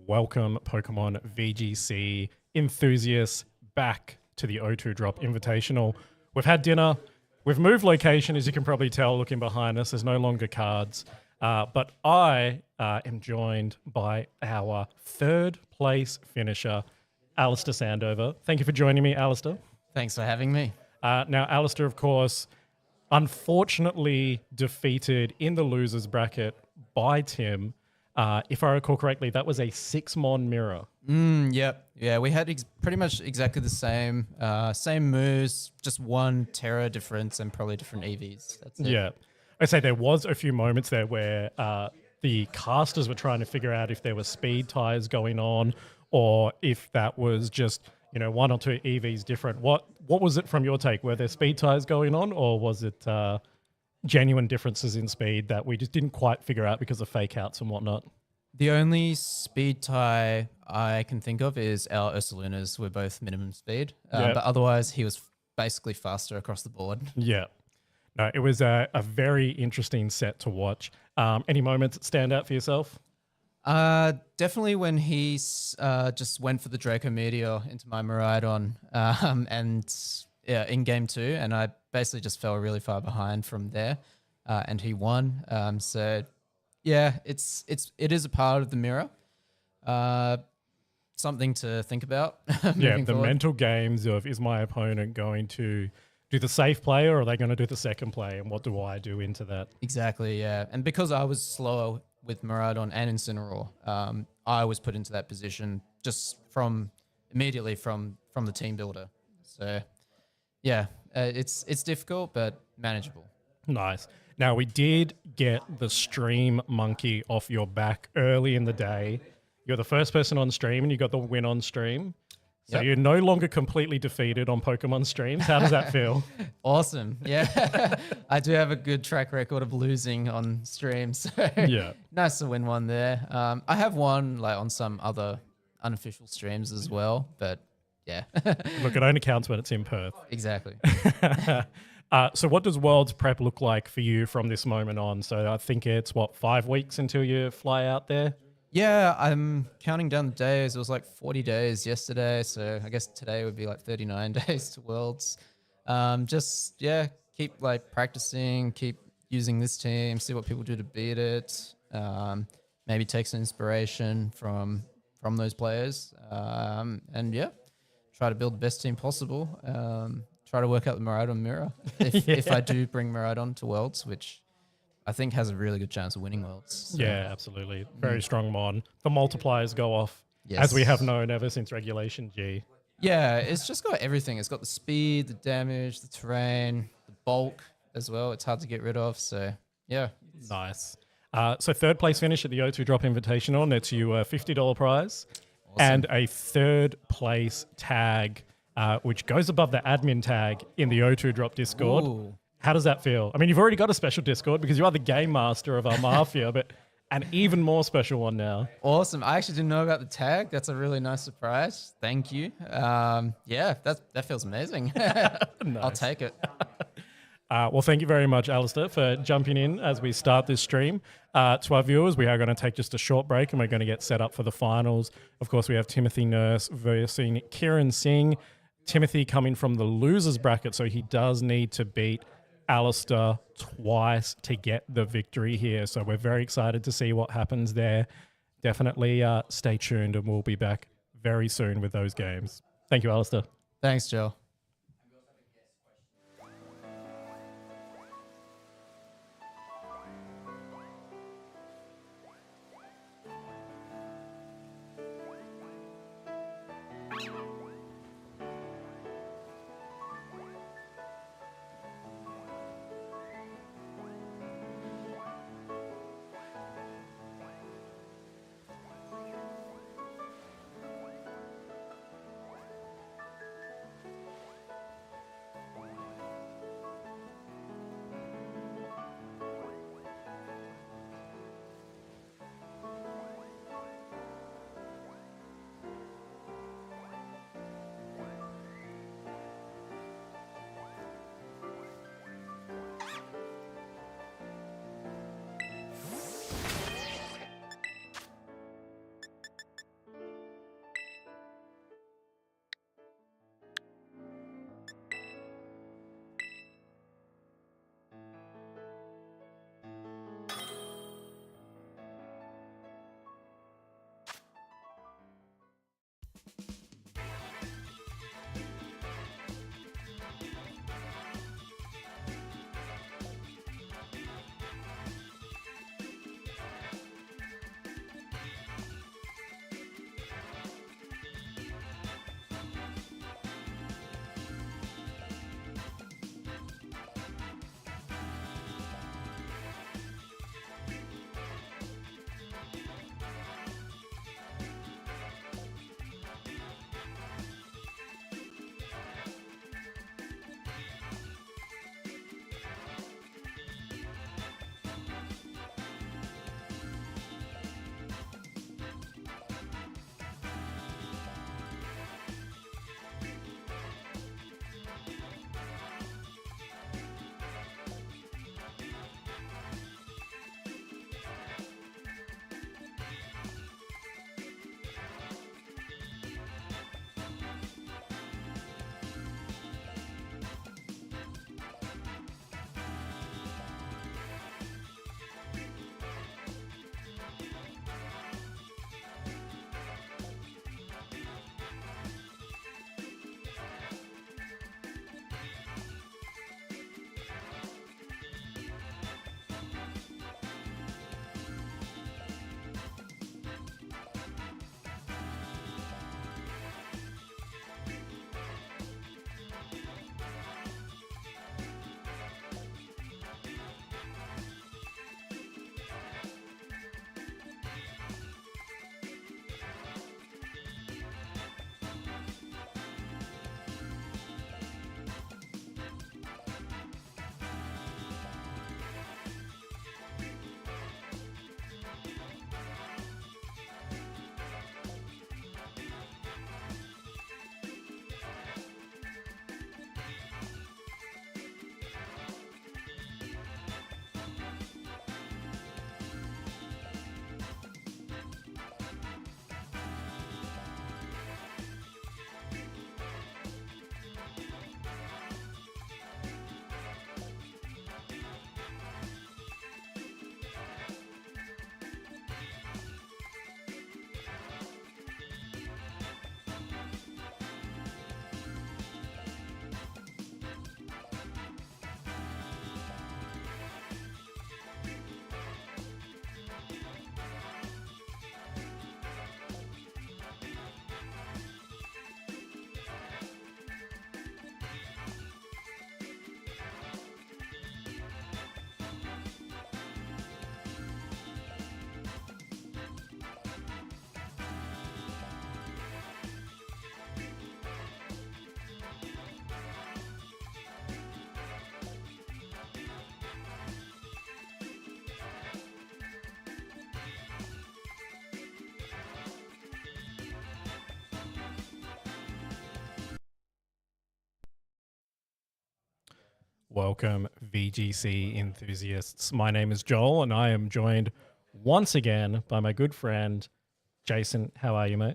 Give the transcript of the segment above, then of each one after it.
welcome Pokemon VGC enthusiasts back to the O2 Drop Invitational. We've had dinner. We've moved location, as you can probably tell, looking behind us. There's no longer cards. But I am joined by our third place finisher, Alistair Sandover. Thank you for joining me, Alistair. Thanks for having me. Now, Alistair, of course, unfortunately defeated in the losers bracket by Tim. If I recall correctly, that was a 6-mon mirror. Yep. Yeah, we had pretty much exactly the same moves, just one Terra difference and probably different EVs. That's it. Yeah. I'd say there was a few moments there where the casters were trying to figure out if there were speed ties going on or if that was just, one or two EVs different. What was it from your take? Were there speed ties going on, or was it genuine differences in speed that we just didn't quite figure out because of fake outs and whatnot? The only speed tie I can think of is our Ursalunas were both minimum speed, but otherwise he was basically faster across the board. Yeah. No, it was a very interesting set to watch. Any moments that stand out for yourself? Definitely when he just went for the Draco Meteor into my Miraidon in game 2, and I basically just fell really far behind from there, and he won. So yeah, it is a part of the mirror. Something to think about. Yeah, the forward. mental games of, is my opponent going to do the safe play or are they going to do the second play, and what do I do into that? Exactly, yeah. And because I was slower with Miraidon and Incineroar, I was put into that position just immediately from the team builder. So yeah, it's difficult but manageable. Nice. Now, we did get the stream monkey off your back early in the day. You're the first person on stream and you got the win on stream. So You're no longer completely defeated on Pokemon streams. How does that feel? Awesome. Yeah. I do have a good track record of losing on streams. So Yeah. Nice to win one there. I have won on some other unofficial streams as well, but yeah. Look, it only counts when it's in Perth. Exactly. So what does Worlds prep look like for you from this moment on? So I think it's, 5 weeks until you fly out there? Yeah, I'm counting down the days. It was 40 days yesterday, so I guess today would be 39 days to Worlds. Keep practicing, keep using this team, see what people do to beat it. Maybe take some inspiration from those players, try to build the best team possible. Try to work out the Miraidon mirror if I do bring Miraidon to Worlds, which I think has a really good chance of winning Worlds. So. Yeah, absolutely. Very strong mon. The multipliers go off, Yes. as we have known ever since Regulation G. Yeah, it's just got everything. It's got the speed, the damage, the terrain, the bulk as well. It's hard to get rid of. So, yeah. Nice. So third place finish at the O2 Drop Invitational nets you a $50 prize and a third place tag, which goes above the admin tag in the O2 Drop Discord. Ooh. How does that feel? I mean, you've already got a special Discord because you are the game master of our Mafia, but an even more special one now. Awesome. I actually didn't know about the tag. That's a really nice surprise. Thank you. That feels amazing. Nice. I'll take it. Well, thank you very much, Alistair, for jumping in as we start this stream. To our viewers, we are going to take just a short break and we're going to get set up for the finals. Of course, we have Timothy Nurse versus Kieran Singh. Timothy coming from the losers bracket, so he does need to beat Alistair twice to get the victory here. So we're very excited to see what happens there. Definitely stay tuned and we'll be back very soon with those games. Thank you, Alistair. Thanks, Joe. Welcome, VGC enthusiasts. My name is Joel, and I am joined once again by my good friend, Jason. How are you, mate?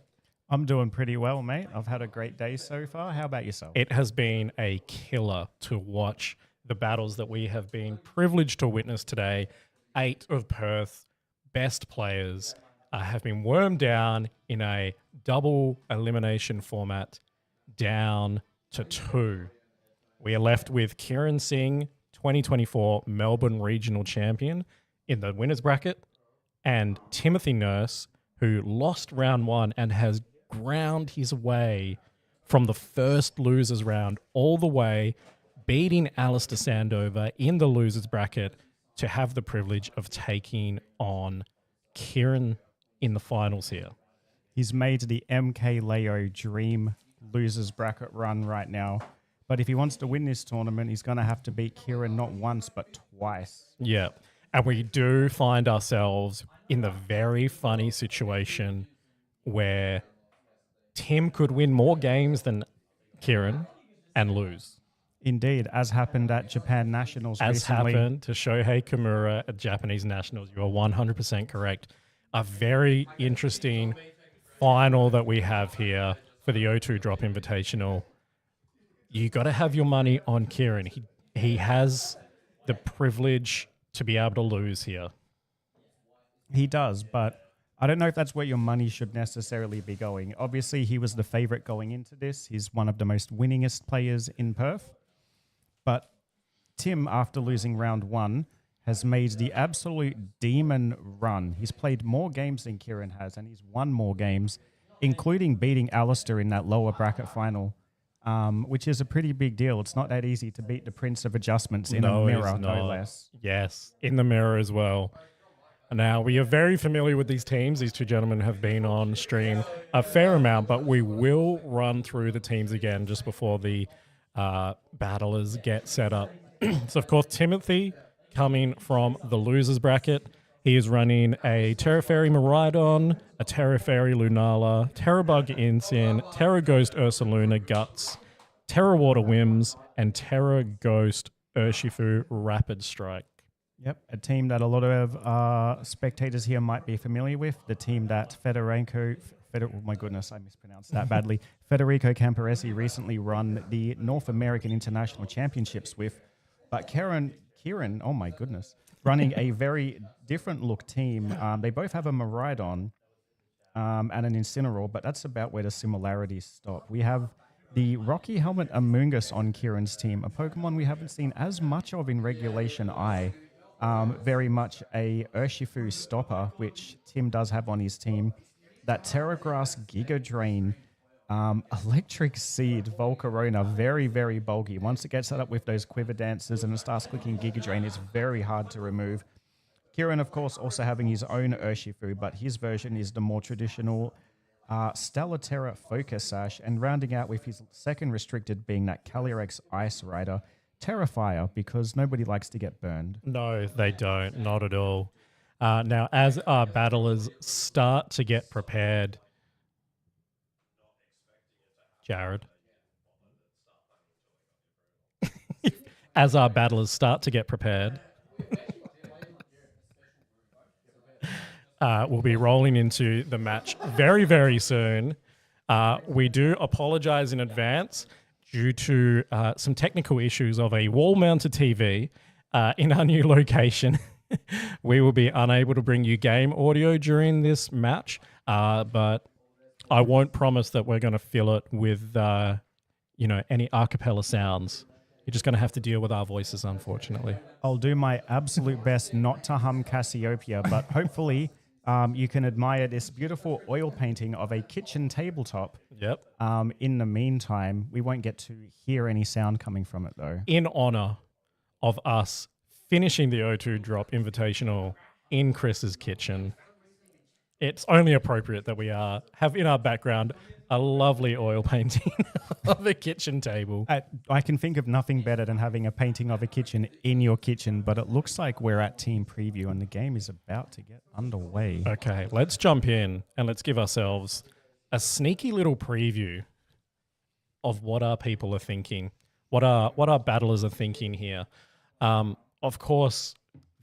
I'm doing pretty well, mate. I've had a great day so far. How about yourself? It has been a killer to watch the battles that we have been privileged to witness today. 8 of Perth's best players have been wormed down in a double elimination format down to 2. We are left with Kieran Singh, 2024 Melbourne Regional Champion in the winners bracket, and Timothy Nurse, who lost round 1 and has ground his way from the first losers round all the way, beating Alistair Sandover in the losers bracket to have the privilege of taking on Kieran in the finals here. He's made the MK Leo dream losers bracket run right now. But if he wants to win this tournament, he's going to have to beat Kieran not once, but twice. Yeah. And we do find ourselves in the very funny situation where Tim could win more games than Kieran and lose. Indeed, as happened at Japan Nationals As recently. happened to Shohei Kimura at Japanese Nationals. You are 100% correct. A very interesting final that we have here for the O2 Drop Invitational. You got to have your money on Kieran. He has the privilege to be able to lose here. He does, but I don't know if that's where your money should necessarily be going. Obviously, he was the favorite going into this. He's one of the most winningest players in Perth. But Tim, after losing round 1, has made the absolute demon run. He's played more games than Kieran has, and he's won more games, including beating Alistair in that lower bracket final, which is a pretty big deal. It's not that easy to beat the Prince of Adjustments in a mirror, no less. Yes, in the mirror as well. Now, we are very familiar with these teams. These two gentlemen have been on stream a fair amount, but we will run through the teams again just before the battlers get set up. So, of course, Timothy, coming from the losers bracket, he is running a Terra Fairy Miraidon, a Terra Fairy Lunala, Terra Bug Insin, Terra Ghost Ursaluna Guts, Terra Water Whims, and Terra Ghost Urshifu Rapid Strike. Yep, a team that a lot of spectators here might be familiar with. The team that oh my goodness, I mispronounced that badly. Federico Camporesi recently run the North American International Championships with. But Kieran, oh my goodness, running a very different look team. They both have a Miraidon and an Incineroar, but that's about where the similarities stop. We have the Rocky Helmet Amoonguss on Kieran's team, a Pokemon we haven't seen as much of in Regulation I. Very much a Urshifu stopper, which Tim does have on his team. That Terragrass Giga Drain, Electric Seed Volcarona, very, very bulky. Once it gets set up with those Quiver Dancers and it starts clicking Giga Drain, it's very hard to remove. Kieran, of course, also having his own Urshifu, but his version is the more traditional Stellaterra Focus Sash, and rounding out with his second restricted being that Calyrex Ice Rider, Terrifier, because nobody likes to get burned. No, they don't. Not at all. Now, as our battlers start to get prepared, Jared, as our battlers start to get prepared, we'll be rolling into the match very, very soon. We do apologize in advance due to some technical issues of a wall-mounted TV in our new location. We will be unable to bring you game audio during this match, but I won't promise that we're going to fill it with, any a cappella sounds. You're just going to have to deal with our voices, unfortunately. I'll do my absolute best not to hum Cassiopeia, but hopefully you can admire this beautiful oil painting of a kitchen tabletop. Yep. In the meantime, we won't get to hear any sound coming from it, though. In honor of us finishing the O2 Drop Invitational in Chris's kitchen, it's only appropriate that we have in our background a lovely oil painting of a kitchen table. I can think of nothing better than having a painting of a kitchen in your kitchen, but it looks like we're at team preview and the game is about to get underway. Okay, let's jump in and let's give ourselves a sneaky little preview of what our people are thinking. what our battlers are thinking here. Of course,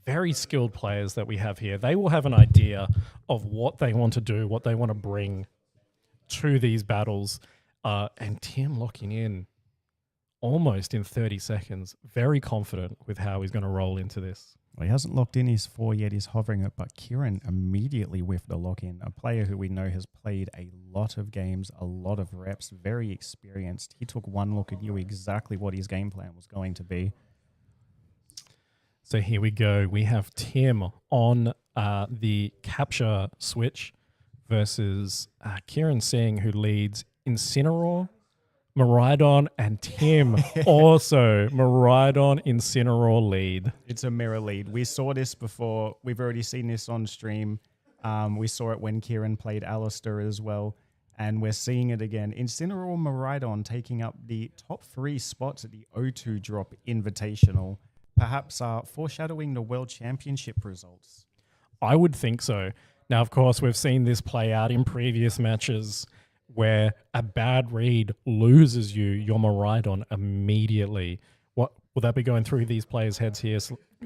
very skilled players that we have here. They will have an idea of what they want to do, what they want to bring to these battles. And Tim locking in almost in 30 seconds. Very confident with how he's going to roll into this. Well, he hasn't locked in his 4 yet. He's hovering it, but Kieran immediately whiffed the lock in. A player who we know has played a lot of games, a lot of reps, very experienced. He took one look and knew exactly what his game plan was going to be. So here we go. We have Tim on the capture switch versus Kieran Singh, who leads Incineroar, Miraidon, and Tim also Miraidon, Incineroar lead. It's a mirror lead. We saw this before. We've already seen this on stream. We saw it when Kieran played Alistair as well. And we're seeing it again. Incineroar, Miraidon taking up the top 3 spots at the O2 Drop Invitational. Perhaps foreshadowing the World Championship results. I would think so. Now, of course, we've seen this play out in previous matches where a bad read loses you your Miraidon immediately. What will that be going through these players' heads here,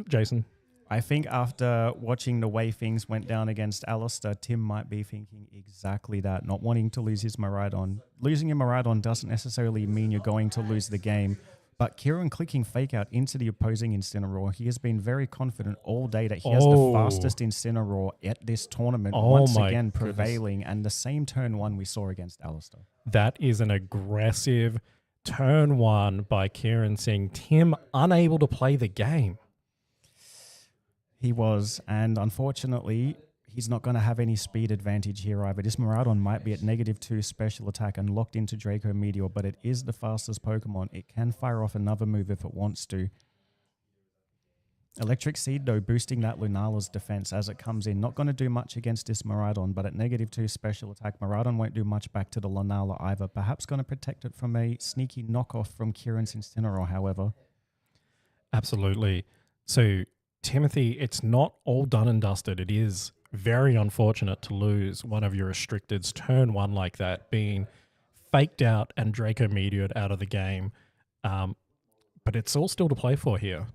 Jason? I think after watching the way things went down against Alistair, Tim might be thinking exactly that, not wanting to lose his Miraidon. Losing your Miraidon doesn't necessarily mean you're going to lose the game, but Kieran clicking fake out into the opposing Incineroar, he has been very confident all day that he has the fastest Incineroar at this tournament, once again prevailing, and the same turn 1 we saw against Alistair. That is an aggressive turn 1 by Kieran Singh. Tim unable to play the game. He was, and unfortunately, he's not going to have any speed advantage here either. This Miraidon might be at -2 special attack and locked into Draco Meteor, but it is the fastest Pokemon. It can fire off another move if it wants to. Electric Seed, though, boosting that Lunala's defense as it comes in. Not going to do much against this Miraidon, but at -2 special attack, Miraidon won't do much back to the Lunala either. Perhaps going to protect it from a sneaky knockoff from Kieran's Incineroar, however. Absolutely. So, Timothy, it's not all done and dusted. It is very unfortunate to lose one of your restricteds turn 1 like that, being faked out and Draco Meteored out of the game. But it's all still to play for here.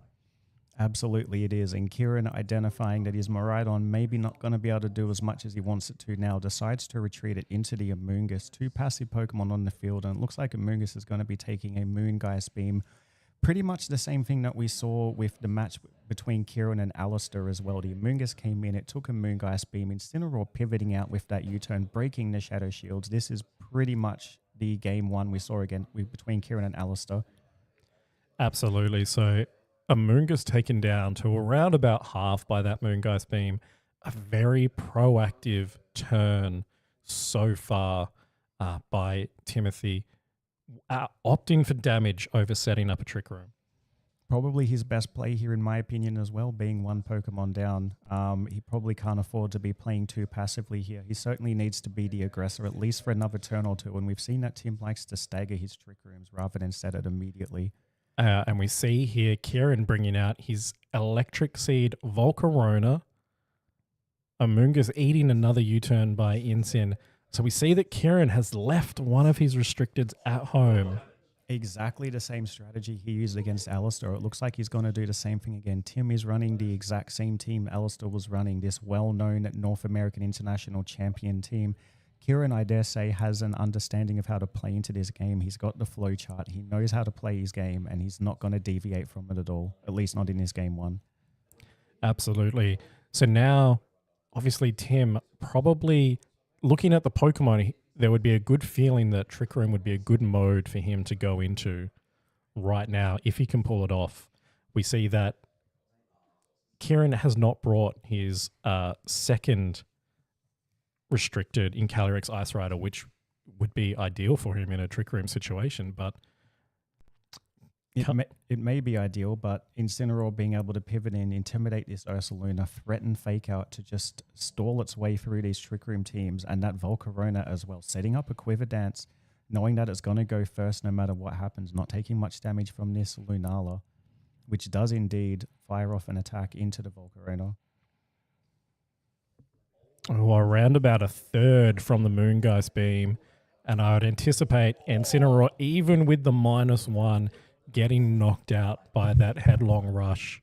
Absolutely it is. And Kieran, identifying that his Miraidon maybe not going to be able to do as much as he wants it to now, decides to retreat it into the Amoonguss. 2 passive Pokemon on the field, and it looks like Amoonguss is going to be taking a Moongeist Beam. Pretty much the same thing that we saw with the match between Kieran and Alistair as well. The Amoonguss came in, it took a Moongeist Beam, Incineroar pivoting out with that U-turn, breaking the Shadow Shields. This is pretty much the game 1 we saw again between Kieran and Alistair. Absolutely. So Amoonguss taken down to around about half by that Moongeist Beam. A very proactive turn so far by Timothy. Opting for damage over setting up a Trick Room. Probably his best play here, in my opinion, as well, being 1 Pokemon down. He probably can't afford to be playing too passively here. He certainly needs to be the aggressor, at least for another turn or 2. And we've seen that Tim likes to stagger his Trick Rooms rather than set it immediately. And we see here Kieran bringing out his Electric Seed Volcarona. Amoonguss eating another U-turn by Incin. So we see that Kieran has left one of his restricteds at home. Exactly the same strategy he used against Alistair. It looks like he's going to do the same thing again. Tim is running the exact same team Alistair was running, this well-known North American International Champion team. Kieran, I dare say, has an understanding of how to play into this game. He's got the flow chart. He knows how to play his game, and he's not going to deviate from it at all, at least not in this game 1. Absolutely. So now, obviously, Tim probably looking at the Pokemon, there would be a good feeling that Trick Room would be a good mode for him to go into right now if he can pull it off. We see that Kieran has not brought his second restricted in Calyrex Ice Rider, which would be ideal for him in a Trick Room situation, but it may be ideal, but Incineroar being able to pivot in, intimidate this Ursaluna, threaten Fake Out to just stall its way through these Trick Room teams, and that Volcarona as well, setting up a Quiver Dance, knowing that it's going to go first no matter what happens, not taking much damage from this Lunala, which does indeed fire off an attack into the Volcarona. Oh, around about a third from the Moongeist Beam, and I would anticipate Incineroar, even with the -1, getting knocked out by that headlong rush.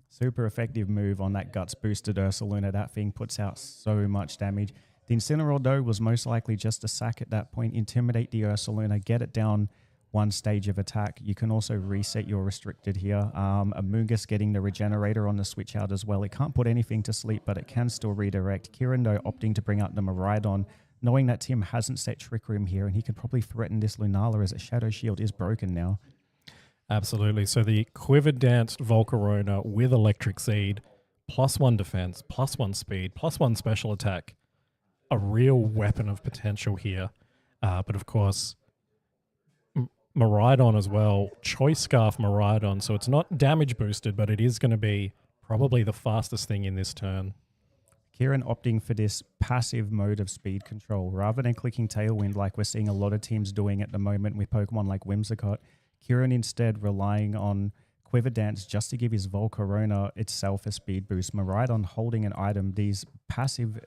Super effective move on that guts boosted Ursaluna. That thing puts out so much damage. The Incineroar, though, was most likely just a sack at that point. Intimidate the Ursaluna, get it down one stage of attack. You can also reset your restricted here. Amoonguss getting the regenerator on the switch out as well. It can't put anything to sleep, but it can still redirect. Kieran, though, opting to bring out the Miraidon, knowing that Tim hasn't set Trick Room here, and he could probably threaten this Lunala as its Shadow Shield is broken now. Absolutely. So the Quiver Danced Volcarona with Electric Seed, +1 defense, +1 speed, +1 special attack. A real weapon of potential here. But of course, Miraidon as well. Choice Scarf Miraidon. So it's not damage boosted, but it is going to be probably the fastest thing in this turn. Kieran opting for this passive mode of speed control rather than clicking Tailwind like we're seeing a lot of teams doing at the moment with Pokemon like Whimsicott. Kieran instead relying on Quiver Dance just to give his Volcarona itself a speed boost. Miraidon holding an item. These passive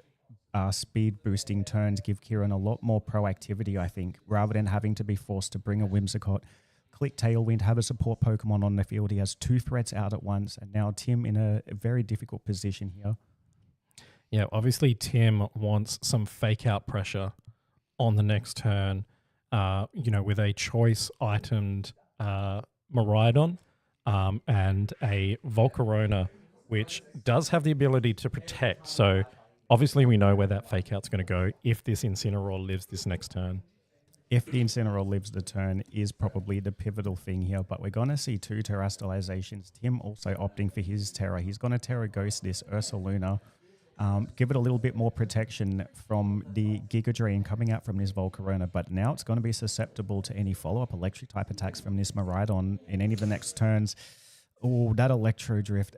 speed boosting turns give Kieran a lot more proactivity, I think, rather than having to be forced to bring a Whimsicott, click Tailwind, have a support Pokemon on the field. He has 2 threats out at once, and now Tim in a very difficult position here. Yeah, obviously Tim wants some fake out pressure on the next turn, with a choice itemed Miraidon and a Volcarona, which does have the ability to protect. So obviously we know where that fake out's going to go if this Incineroar lives this next turn. If the Incineroar lives the turn is probably the pivotal thing here, but we're going to see 2 Terrastalizations. Tim also opting for his Terra. He's going to Terra Ghost this Ursaluna. Give it a little bit more protection from the Giga Drain coming out from this Volcarona, but now it's going to be susceptible to any follow-up electric type attacks from this Miraidon in any of the next turns. Oh, that Electro Drift.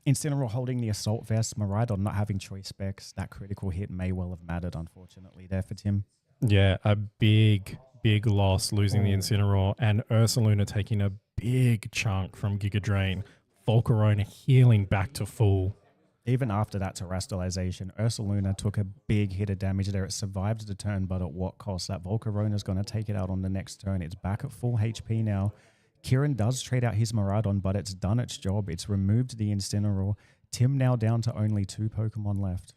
Incineroar holding the Assault Vest, Miraidon not having choice specs. That critical hit may well have mattered, unfortunately, there for Tim. Yeah, a big loss losing the Incineroar, and Ursaluna taking a big chunk from Giga Drain. Volcarona healing back to full. Even after that Terrastalization, Ursaluna took a big hit of damage there. It survived the turn, but at what cost? That Volcarona is going to take it out on the next turn. It's back at full HP now. Kieran does trade out his Miraidon, but it's done its job. It's removed the Incineroar. Tim now down to only 2 Pokemon left.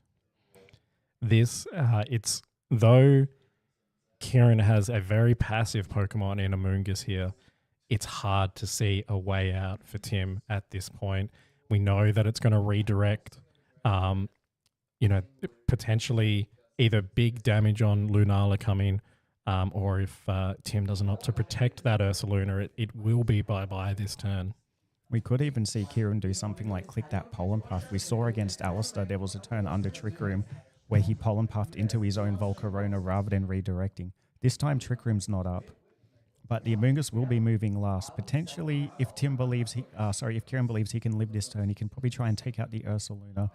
Though Kieran has a very passive Pokemon in Amoonguss here, it's hard to see a way out for Tim at this point. We know that it's going to redirect, potentially either big damage on Lunala coming, or if Tim doesn't opt to protect that Ursaluna, it will be bye-bye this turn. We could even see Kieran do something like click that Pollen Puff. We saw against Alistair there was a turn under Trick Room where he Pollen Puffed into his own Volcarona rather than redirecting. This time Trick Room's not up. But the Amoonguss will be moving last. Potentially, if Kieran believes he can live this turn, he can probably try and take out the Ursaluna.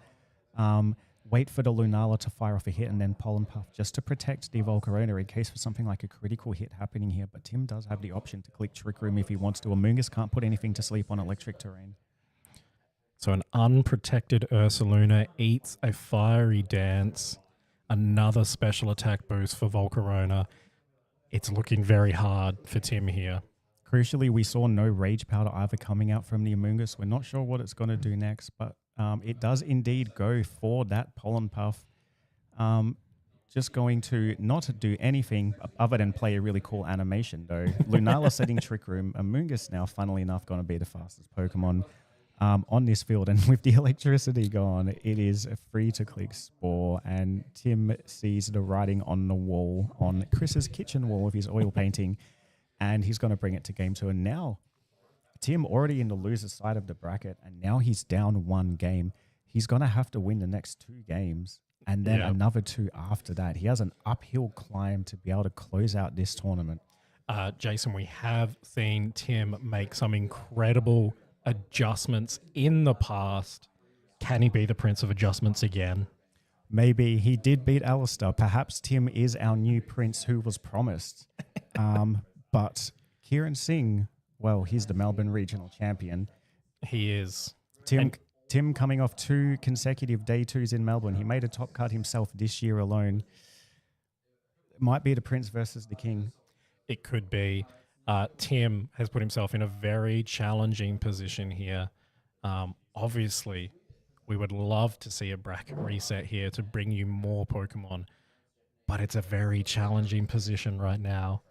Wait for the Lunala to fire off a hit and then Pollen Puff just to protect the Volcarona in case for something like a critical hit happening here. But Tim does have the option to click Trick Room if he wants to. Amoonguss can't put anything to sleep on electric terrain. So an unprotected Ursaluna eats a Fiery Dance. Another special attack boost for Volcarona. It's looking very hard for Tim here. Crucially, we saw no Rage Powder either coming out from the Amoonguss. We're not sure what it's going to do next, but it does indeed go for that Pollen Puff. Just going to not do anything other than play a really cool animation, though. Lunala setting Trick Room. Amoonguss now, funnily enough, going to be the fastest Pokemon on this field. And with the electricity gone, it is a free-to-click Spore. And Tim sees the writing on the wall, on Chris's kitchen wall of his oil painting, and he's going to bring it to game 2. And now, Tim already in the loser side of the bracket, and now he's down 1 game. He's going to have to win the next 2 games, and then another 2 after that. He has an uphill climb to be able to close out this tournament. Jason, we have seen Tim make some incredible adjustments in the past. Can he be the Prince of Adjustments again? Maybe. He did beat Alistair. Perhaps Tim is our new prince who was promised. But Kieran Singh, well, he's the Melbourne Regional Champion. He is. Tim coming off 2 consecutive day 2s in Melbourne. He made a top cut himself this year alone. It might be the Prince versus the King. It could be. Tim has put himself in a very challenging position here. Obviously, we would love to see a bracket reset here to bring you more Pokemon, but it's a very challenging position right now.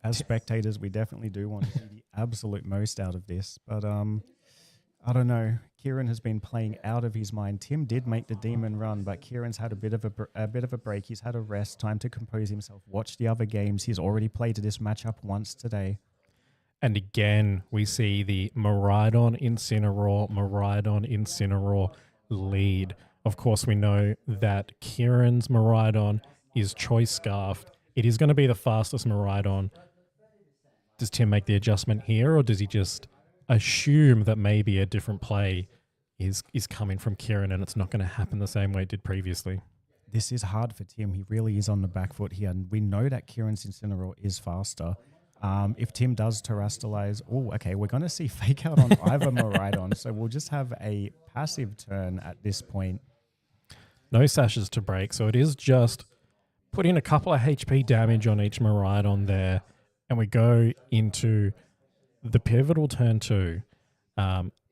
As spectators, we definitely do want to see the absolute most out of this. But I don't know. Kieran has been playing out of his mind. Tim did make the demon run, but Kieran's had a bit of a break. He's had a rest, time to compose himself, watch the other games. He's already played this matchup once today. And again, we see the Miraidon Incineroar lead. Of course, we know that Kieran's Miraidon is Choice Scarfed. It is going to be the fastest Miraidon. Does Tim make the adjustment here, or does he just assume that maybe a different play is coming from Kieran and it's not going to happen the same way it did previously? This is hard for Tim. He really is on the back foot here, and we know that Kieran's Incineroar is faster. If Tim does Terrastalize, we're going to see Fake Out on either Miraidon, so we'll just have a passive turn at this point. No sashes to break, so it is just putting a couple of HP damage on each Miraidon there, and we go into the pivotal turn 2.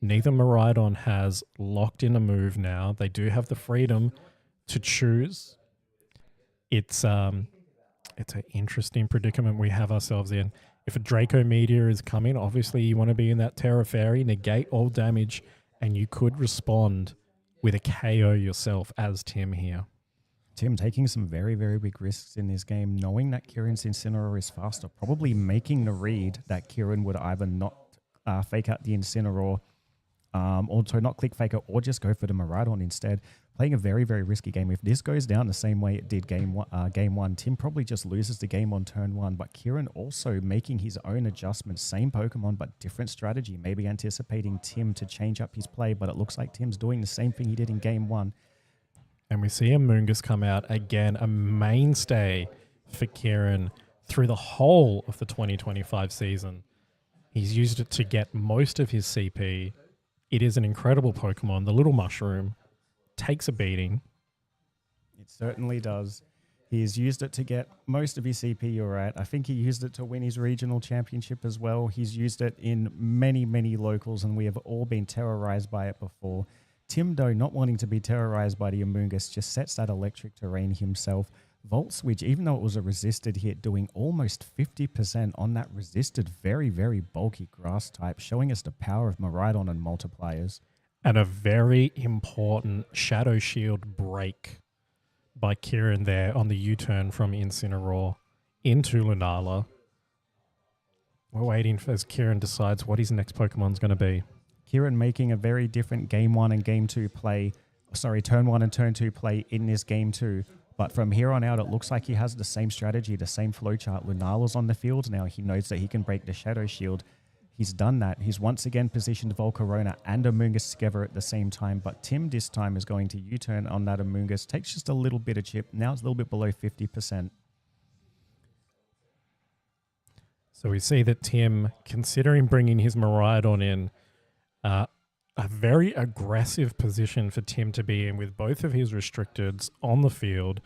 Neither Miraidon has locked in a move now. They do have the freedom to choose. It's an interesting predicament we have ourselves in. If a Draco Meteor is coming, obviously you want to be in that Terra Fairy, negate all damage, and you could respond with a KO yourself as Tim here. Tim taking some very, very big risks in this game, knowing that Kieran's Incineroar is faster, probably making the read that Kieran would either not fake out the Incineroar, also not click Faker, or just go for the Miraidon instead. Playing a very, very risky game. If this goes down the same way it did game one, Tim probably just loses the game on turn 1, but Kieran also making his own adjustments, same Pokemon, but different strategy, maybe anticipating Tim to change up his play, but it looks like Tim's doing the same thing he did in game 1. And we see Amoonguss come out again, a mainstay for Kieran through the whole of the 2025 season. He's used it to get most of his CP. It is an incredible Pokemon. The little mushroom takes a beating. It certainly does. He has used it to get most of his CP, you're right. I think he used it to win his regional championship as well. He's used it in many, many locals, and we have all been terrorized by it before. Tim, though, not wanting to be terrorized by the Amoonguss, just sets that electric terrain himself. Volt Switch, even though it was a resisted hit, doing almost 50% on that resisted, very, very bulky grass type, showing us the power of Miraidon and multipliers. And a very important Shadow Shield break by Kieran there on the U-turn from Incineroar into Lunala. We're waiting as Kieran decides what his next Pokemon's going to be. Kieran making a very different game 1 and game 2 play, turn 1 and turn 2 play in this game 2. But from here on out, it looks like he has the same strategy, the same flowchart. Lunala's on the field now. He knows that he can break the Shadow Shield. He's done that. He's once again positioned Volcarona and Amoonguss together at the same time. But Tim this time is going to U-turn on that Amoonguss. Takes just a little bit of chip. Now it's a little bit below 50%. So we see that Tim, considering bringing his Miraidon in, a very aggressive position for Tim to be in with both of his restricteds on the field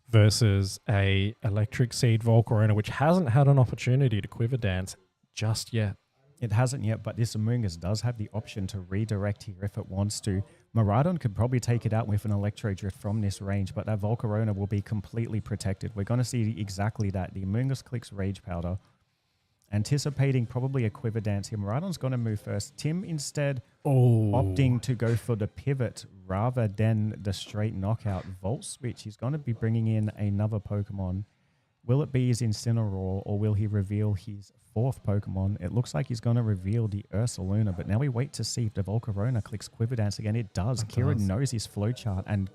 versus a Electric Seed Volcarona, which hasn't had an opportunity to Quiver Dance just yet. It hasn't yet, but this Amoonguss does have the option to redirect here if it wants to. Miraidon could probably take it out with an Electro Drift from this range, but that Volcarona will be completely protected. We're going to see exactly that. The Amoonguss clicks Rage Powder, anticipating probably a Quiver Dance here. Miraidon's going to move first. Tim instead opting to go for the pivot rather than the straight knockout. Volt Switch, he's going to be bringing in another Pokemon. Will it be his Incineroar, or will he reveal his 4th Pokemon? It looks like he's going to reveal the Ursaluna, but now we wait to see if the Volcarona clicks Quiver Dance again. It does. Kieran knows his flowchart, and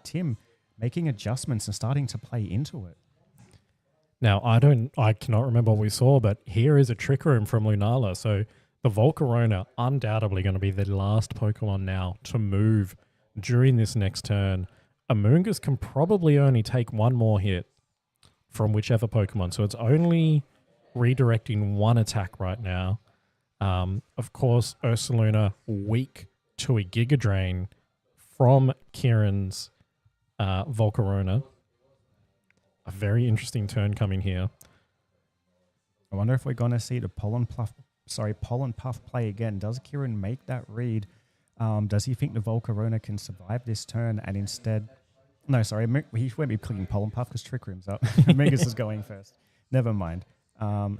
Tim making adjustments and starting to play into it. Now, I cannot remember what we saw, but here is a Trick Room from Lunala. So the Volcarona undoubtedly going to be the last Pokemon now to move during this next turn. Amoonguss can probably only take one more hit from whichever Pokemon. So it's only redirecting one attack right now. Of course, Ursaluna weak to a Giga Drain from Kieran's Volcarona. A very interesting turn coming here. I wonder if we're going to see the pollen puff play again. Does Kieran make that read? Does he think the Volcarona can survive this turn and instead... No, sorry, he won't be clicking pollen puff because Trick Room's up. Mingus is going first. Never mind.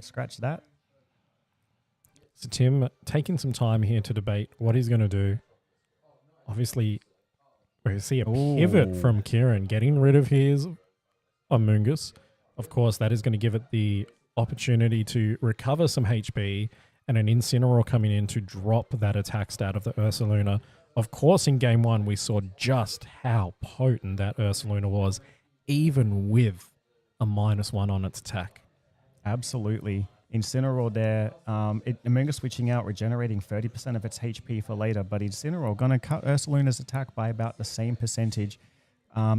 Scratch that. So Tim taking some time here to debate what he's going to do. Obviously, we see a pivot from Kieran, getting rid of his Amoonguss. Of course, that is going to give it the opportunity to recover some HP and an Incineroar coming in to drop that attack stat of the Ursaluna. Of course, in game one, we saw just how potent that Ursaluna was, even with a -1 on its attack. Absolutely. Incineroar there, Amoonguss switching out, regenerating 30% of its HP for later, but Incineroar going to cut Ursaluna's attack by about the same percentage.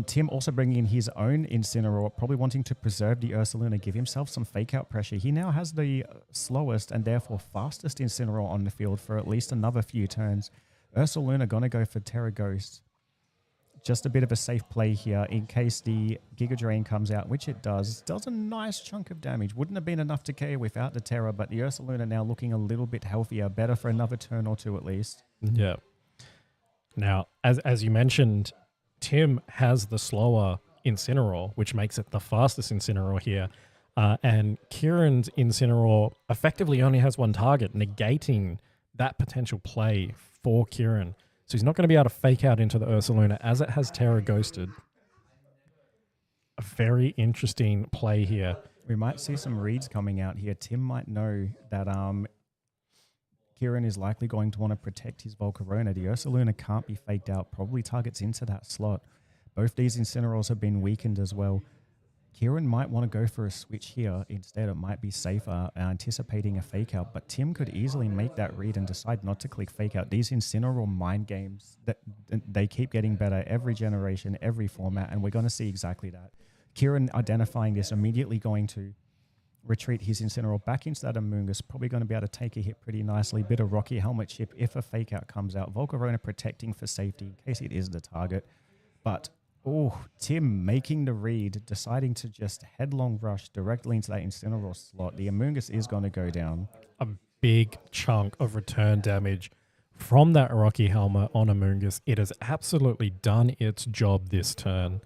Tim also bringing in his own Incineroar, probably wanting to preserve the Ursaluna, give himself some fake-out pressure. He now has the slowest and therefore fastest Incineroar on the field for at least another few turns. Ursaluna going to go for Terra Ghost. Just a bit of a safe play here in case the Giga Drain comes out, which it does. Does a nice chunk of damage. Wouldn't have been enough to KO without the Terra, but the Ursaluna now looking a little bit healthier, better for another turn or two at least. Yeah. Now, as you mentioned, Tim has the slower Incineroar, which makes it the fastest Incineroar here. And Kieran's Incineroar effectively only has one target, negating that potential play for Kieran. So he's not going to be able to fake out into the Ursaluna as it has Terra Ghosted. A very interesting play here. We might see some reads coming out here. Tim might know that Kieran is likely going to want to protect his Volcarona. The Ursaluna can't be faked out, probably targets into that slot. Both these Incineroars have been weakened as well. Kieran might want to go for a switch here. Instead, it might be safer, anticipating a fake out, but Tim could easily make that read and decide not to click fake out. These Incineroar mind games, they keep getting better every generation, every format, and we're going to see exactly that. Kieran identifying this, immediately going to retreat his Incineroar back into that Amoonguss, probably going to be able to take a hit pretty nicely. Bit of Rocky Helmet chip if a fake out comes out. Volcarona protecting for safety in case it is the target. But Tim making the read, deciding to just headlong rush directly into that Incineroar slot. The Amoonguss is going to go down. A big chunk of return damage from that Rocky Helmet on Amoonguss. It has absolutely done its job this turn.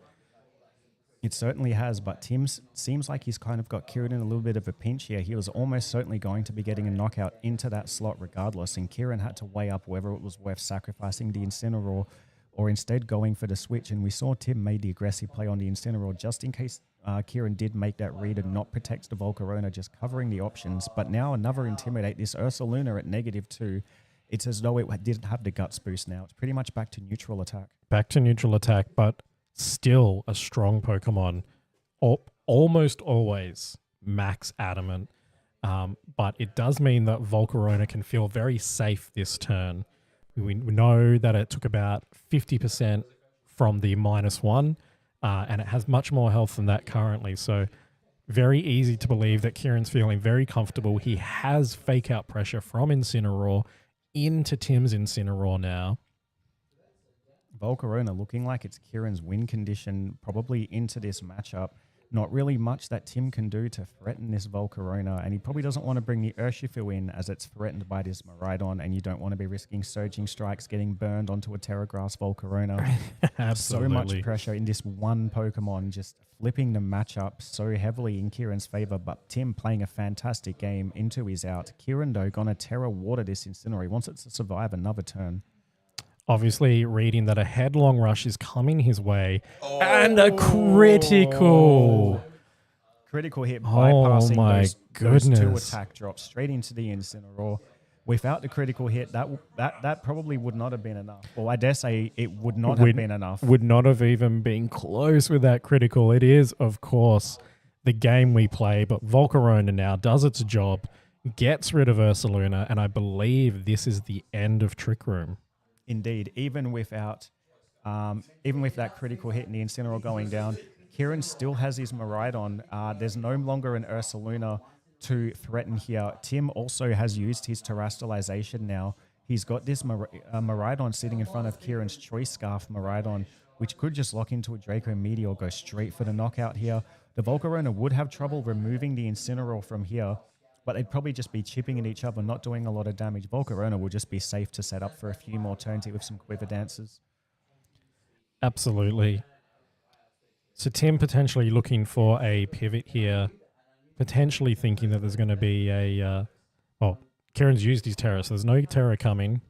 It certainly has, but Tim seems like he's kind of got Kieran in a little bit of a pinch here. He was almost certainly going to be getting a knockout into that slot regardless, and Kieran had to weigh up whether it was worth sacrificing the Incineroar or instead going for the switch. And we saw Tim made the aggressive play on the Incineroar just in case Kieran did make that read and not protect the Volcarona, just covering the options. But now another Intimidate, this Ursaluna at -2. It's as though it didn't have the guts boost now. It's pretty much back to neutral attack. Back to neutral attack, but still a strong Pokemon. Almost always max adamant. But it does mean that Volcarona can feel very safe this turn. We know that it took about 50% from the -1, and it has much more health than that currently. So very easy to believe that Kieran's feeling very comfortable. He has fake out pressure from Incineroar into Tim's Incineroar now. Volcarona looking like it's Kieran's win condition probably into this matchup. Not really much that Tim can do to threaten this Volcarona, and he probably doesn't want to bring the Urshifu in as it's threatened by this Miraidon, and you don't want to be risking Surging Strikes getting burned onto a Terragrass Volcarona. Absolutely. So much pressure in this one Pokemon, just flipping the matchup so heavily in Kieran's favor, but Tim playing a fantastic game into his out. Kieran, though, gonna Terra Water this Incineroar. He wants it to survive another turn. Obviously reading that a headlong rush is coming his way, and a critical. Critical hit, bypassing those two goodness. attack drops straight into the Incineroar. Without the critical hit, that probably would not have been enough. Well, I dare say it would not have been enough. Would not have even been close with that critical. It is, of course, the game we play, but Volcarona now does its job, gets rid of Ursaluna, and I believe this is the end of Trick Room. Indeed, even with that critical hit and the Incineroar going down, Kieran still has his Miraidon. There's no longer an Ursaluna to threaten here. Tim also has used his Terastallization now. He's got this Miraidon sitting in front of Kieran's Choice Scarf Miraidon, which could just lock into a Draco Meteor, go straight for the knockout here. The Volcarona would have trouble removing the Incineroar from here. but they'd probably just be chipping at each other, not doing a lot of damage. Volcarona will just be safe to set up for a few more turns here with some quiver dances. Absolutely. So Tim potentially looking for a pivot here, potentially thinking that there's going to be a... Kieran's used his Terror, so there's no Terror coming.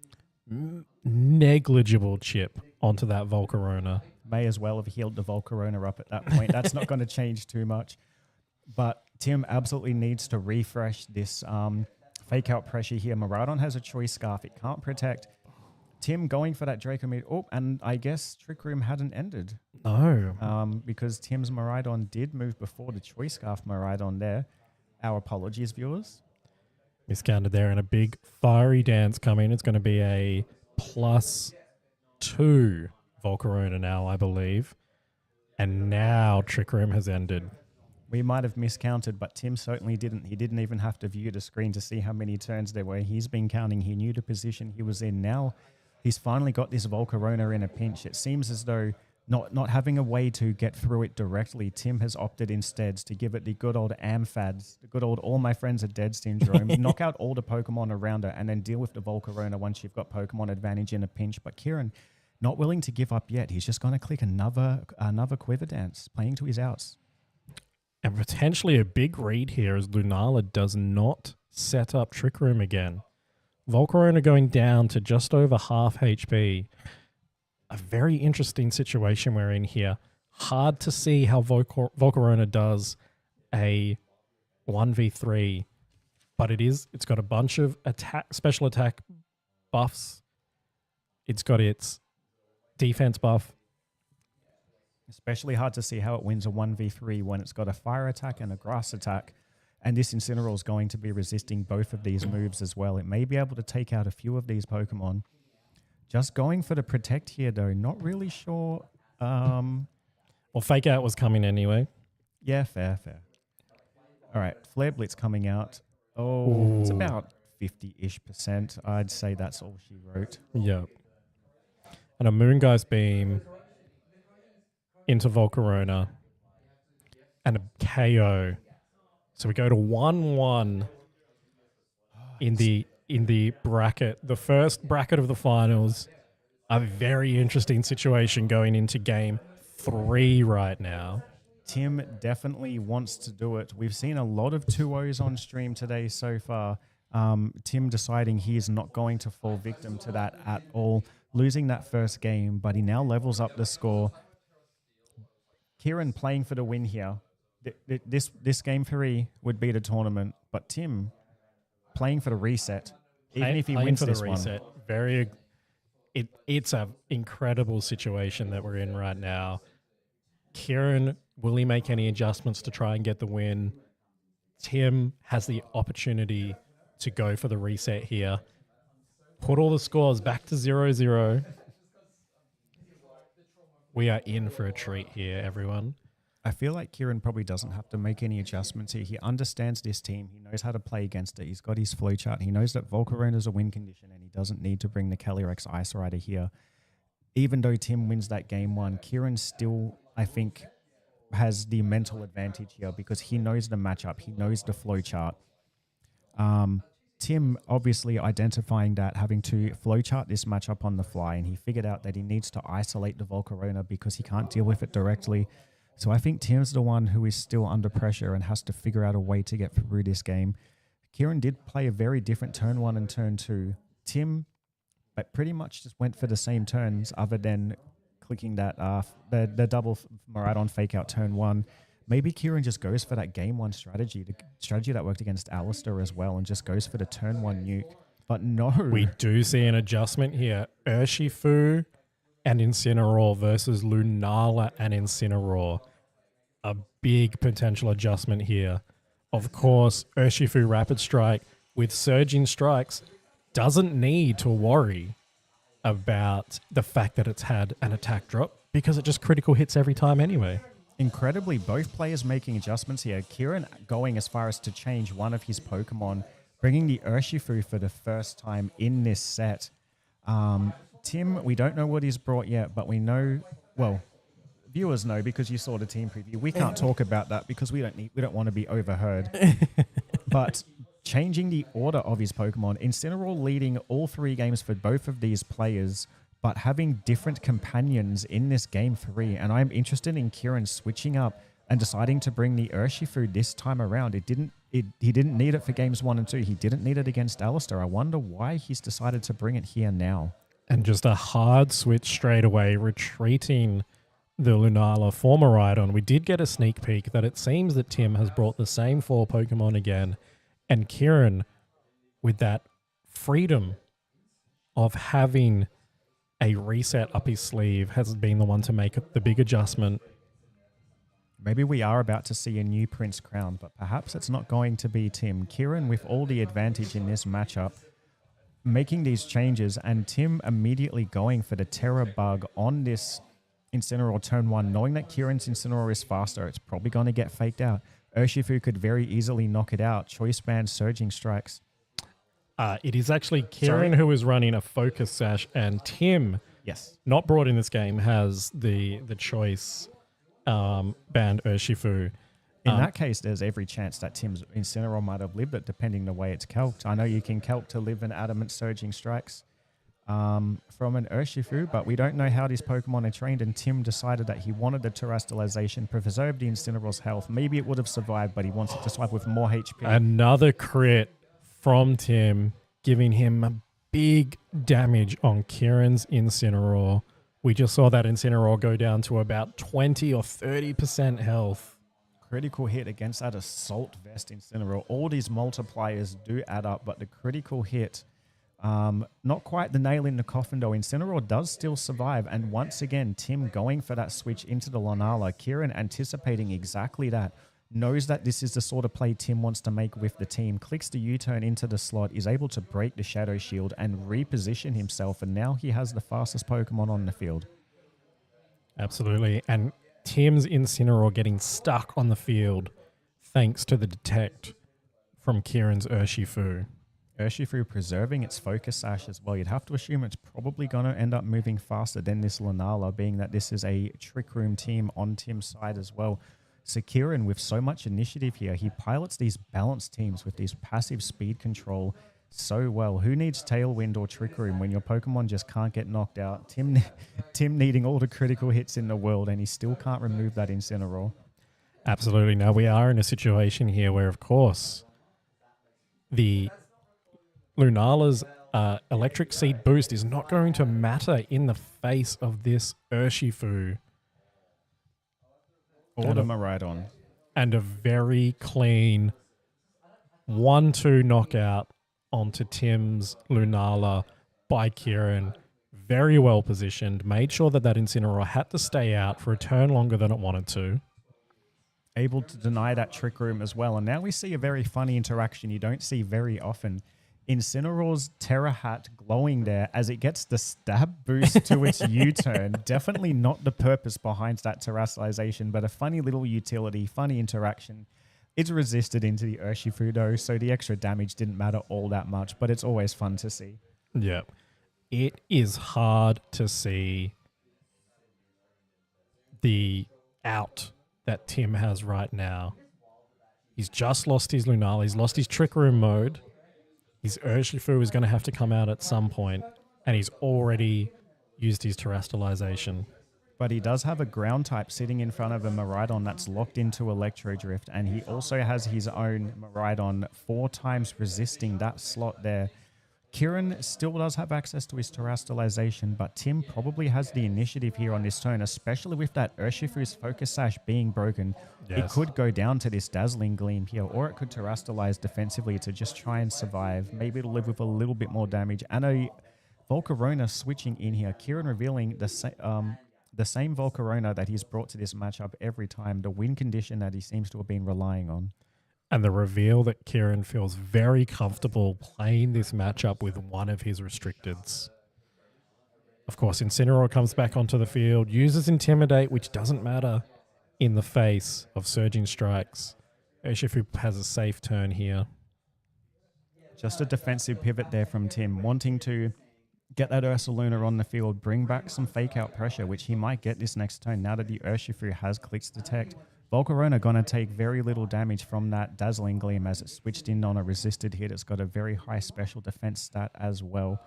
Negligible chip onto that Volcarona. May as well have healed the Volcarona up at that point. That's not going to change too much. But Tim absolutely needs to refresh this fake out pressure here. Miraidon has a choice scarf. It can't protect. Tim going for that Draco mid. Oh, and I guess Trick Room hadn't ended. No. Because Tim's Miraidon did move before the choice scarf Miraidon there. Our apologies, viewers. Miscounted there, and a big fiery dance coming. It's going to be a +2 Volcarona now, I believe. And now Trick Room has ended. We might have miscounted, but Tim certainly didn't. He didn't even have to view the screen to see how many turns there were. He's been counting. He knew the position he was in. Now he's finally got this Volcarona in a pinch. It seems as though not having a way to get through it directly, Tim has opted instead to give it the good old AMFADs, the good old all my friends are dead syndrome, knock out all the Pokemon around it, and then deal with the Volcarona once you've got Pokemon advantage in a pinch. But Kieran, not willing to give up yet. He's just going to click another Quiver Dance, playing to his outs. And potentially a big read here as Lunala does not set up Trick Room again. Volcarona going down to just over half HP. A very interesting situation we're in here. Hard to see how Volcarona does a 1v3, but it's got a bunch of special attack buffs. It's got its defense buff. Especially hard to see how it wins a 1v3 when it's got a fire attack and a grass attack. And this Incineroar is going to be resisting both of these moves as well. It may be able to take out a few of these Pokemon. Just going for the protect here, though. Not really sure. Well, Fake Out was coming anyway. Yeah, fair. All right, Flare Blitz coming out. Oh, Ooh. It's about 50-ish%. I'd say that's all she wrote. Yep. And a Moongeist Beam into Volcarona and a KO. So we go to 1-1 in the bracket, the first bracket of the finals. A very interesting situation going into game 3 right now. Tim definitely wants to do it. We've seen a lot of 2-0s on stream today so far. Tim deciding he is not going to fall victim to that at all, losing that first game, but he now levels up the score. Kieran playing for the win here. This game 3 would be the tournament, but Tim playing for the reset. Even if he wins this reset, one. It's an incredible situation that we're in right now. Kieran, will he make any adjustments to try and get the win? Tim has the opportunity to go for the reset here. Put all the scores back to 0-0. We are in for a treat here, everyone. I feel like Kieran probably doesn't have to make any adjustments here. He understands this team. He knows how to play against it. He's got his flowchart. He knows that Volcarona is a win condition and he doesn't need to bring the Calyrex Ice Rider here. Even though Tim wins that game 1, Kieran still, I think, has the mental advantage here because he knows the matchup. He knows the flowchart. Tim obviously identifying that, having to flowchart this matchup on the fly, and he figured out that he needs to isolate the Volcarona because he can't deal with it directly. So I think Tim's the one who is still under pressure and has to figure out a way to get through this game. Kieran did play a very different turn 1 and turn 2. Tim pretty much just went for the same turns other than clicking that the double Miraidon fake out turn 1. Maybe Kieran just goes for that game 1 strategy, the strategy that worked against Alistair as well, and just goes for the turn 1 nuke. But no. We do see an adjustment here. Urshifu and Incineroar versus Lunala and Incineroar. A big potential adjustment here. Of course, Urshifu Rapid Strike with Surging Strikes doesn't need to worry about the fact that it's had an attack drop because it just critical hits every time anyway. Incredibly, both players making adjustments here. Kieran going as far as to change one of his Pokemon, bringing the Urshifu for the first time in this set. Tim, we don't know what he's brought yet, but we know, well, viewers know because you saw the team preview. We can't talk about that because we don't want to be overheard. But changing the order of his Pokemon. Incineroar leading all 3 games for both of these players, but having different companions in this game 3. And I'm interested in Kieran switching up and deciding to bring the Urshifu this time around. He didn't need it for games 1 and 2. He didn't need it against Alistair. I wonder why he's decided to bring it here now. And just a hard switch straight away, retreating the Lunala for Miraidon. We did get a sneak peek that it seems that Tim has brought the same 4 Pokemon again. And Kieran, with that freedom of having a reset up his sleeve, has been the one to make the big adjustment. Maybe we are about to see a new Prince crown, but perhaps it's not going to be Tim. Kieran, with all the advantage in this matchup, making these changes, and Tim immediately going for the Terra Bug on this Incineroar turn 1, knowing that Kieran's Incineroar is faster. It's probably going to get faked out. Urshifu could very easily knock it out. Choice Band, Surging Strikes. It is actually Kieran who is running a Focus Sash, and Tim, yes, not brought in this game, has the choice band Urshifu. In that case, there's every chance that Tim's Incineroar might have lived it, depending the way it's calced. I know you can calc to live an Adamant Surging Strikes from an Urshifu, but we don't know how these Pokemon are trained, and Tim decided that he wanted the Terastallization, preserve the Incineroar's health. Maybe it would have survived, but he wants it to survive with more HP. Another crit from Tim, giving him big damage on Kieran's Incineroar. We just saw that Incineroar go down to about 20 or 30% health. Critical hit against that Assault Vest Incineroar. All these multipliers do add up, but the critical hit, not quite the nail in the coffin though. Incineroar does still survive, and once again, Tim going for that switch into the Lunala. Kieran anticipating exactly that. Knows that this is the sort of play Tim wants to make with the team. Clicks the U-turn into the slot, is able to break the Shadow Shield and reposition himself, and now he has the fastest Pokemon on the field. Absolutely. And Tim's Incineroar getting stuck on the field thanks to the detect from Kieran's Urshifu. Urshifu preserving its Focus Sash as well. You'd have to assume it's probably going to end up moving faster than this Lunala, being that this is a Trick Room team on Tim's side as well. So Kieran, with so much initiative here, he pilots these balanced teams with these passive speed control so well. Who needs Tailwind or Trick Room when your Pokemon just can't get knocked out? Tim needing all the critical hits in the world, and he still can't remove that Incineroar. Absolutely. Now we are in a situation here where, of course, the Lunala's Electric Seed boost is not going to matter in the face of this Urshifu. Or the Miraidon. And a very clean 1-2 knockout onto Tim's Lunala by Kieran. Very well positioned. Made sure that Incineroar had to stay out for a turn longer than it wanted to. Able to deny that Trick Room as well. And now we see a very funny interaction you don't see very often. Incineroar's Terra Hat glowing there as it gets the stab boost to its U-turn. Definitely not the purpose behind that Terastallization, but a funny little utility, funny interaction. It's resisted into the Urshifu though, so the extra damage didn't matter all that much, but it's always fun to see. Yeah. It is hard to see the out that Tim has right now. He's just lost his Lunala. He's lost his Trick Room mode. His Urshifu is going to have to come out at some point, and he's already used his Terastallization. But he does have a ground type sitting in front of a Miraidon that's locked into Electro Drift, and he also has his own Miraidon 4 times resisting that slot there. Kieran still does have access to his Terastallization, but Tim probably has the initiative here on this turn, especially with that Urshifu's Focus Sash being broken. Yes. It could go down to this Dazzling Gleam here, or it could Terastallize defensively to just try and survive. Maybe it'll live with a little bit more damage. And a Volcarona switching in here. Kieran revealing the same Volcarona that he's brought to this matchup every time, the win condition that he seems to have been relying on. And the reveal that Kieran feels very comfortable playing this matchup with one of his restricteds. Of course, Incineroar comes back onto the field, uses Intimidate, which doesn't matter in the face of Surging Strikes. Urshifu has a safe turn here. Just a defensive pivot there from Tim, wanting to get that Ursaluna on the field, bring back some fake out pressure, which he might get this next turn now that the Urshifu has Clicks Detect. Volcarona going to take very little damage from that Dazzling Gleam as it switched in on a resisted hit. It's got a very high special defense stat as well.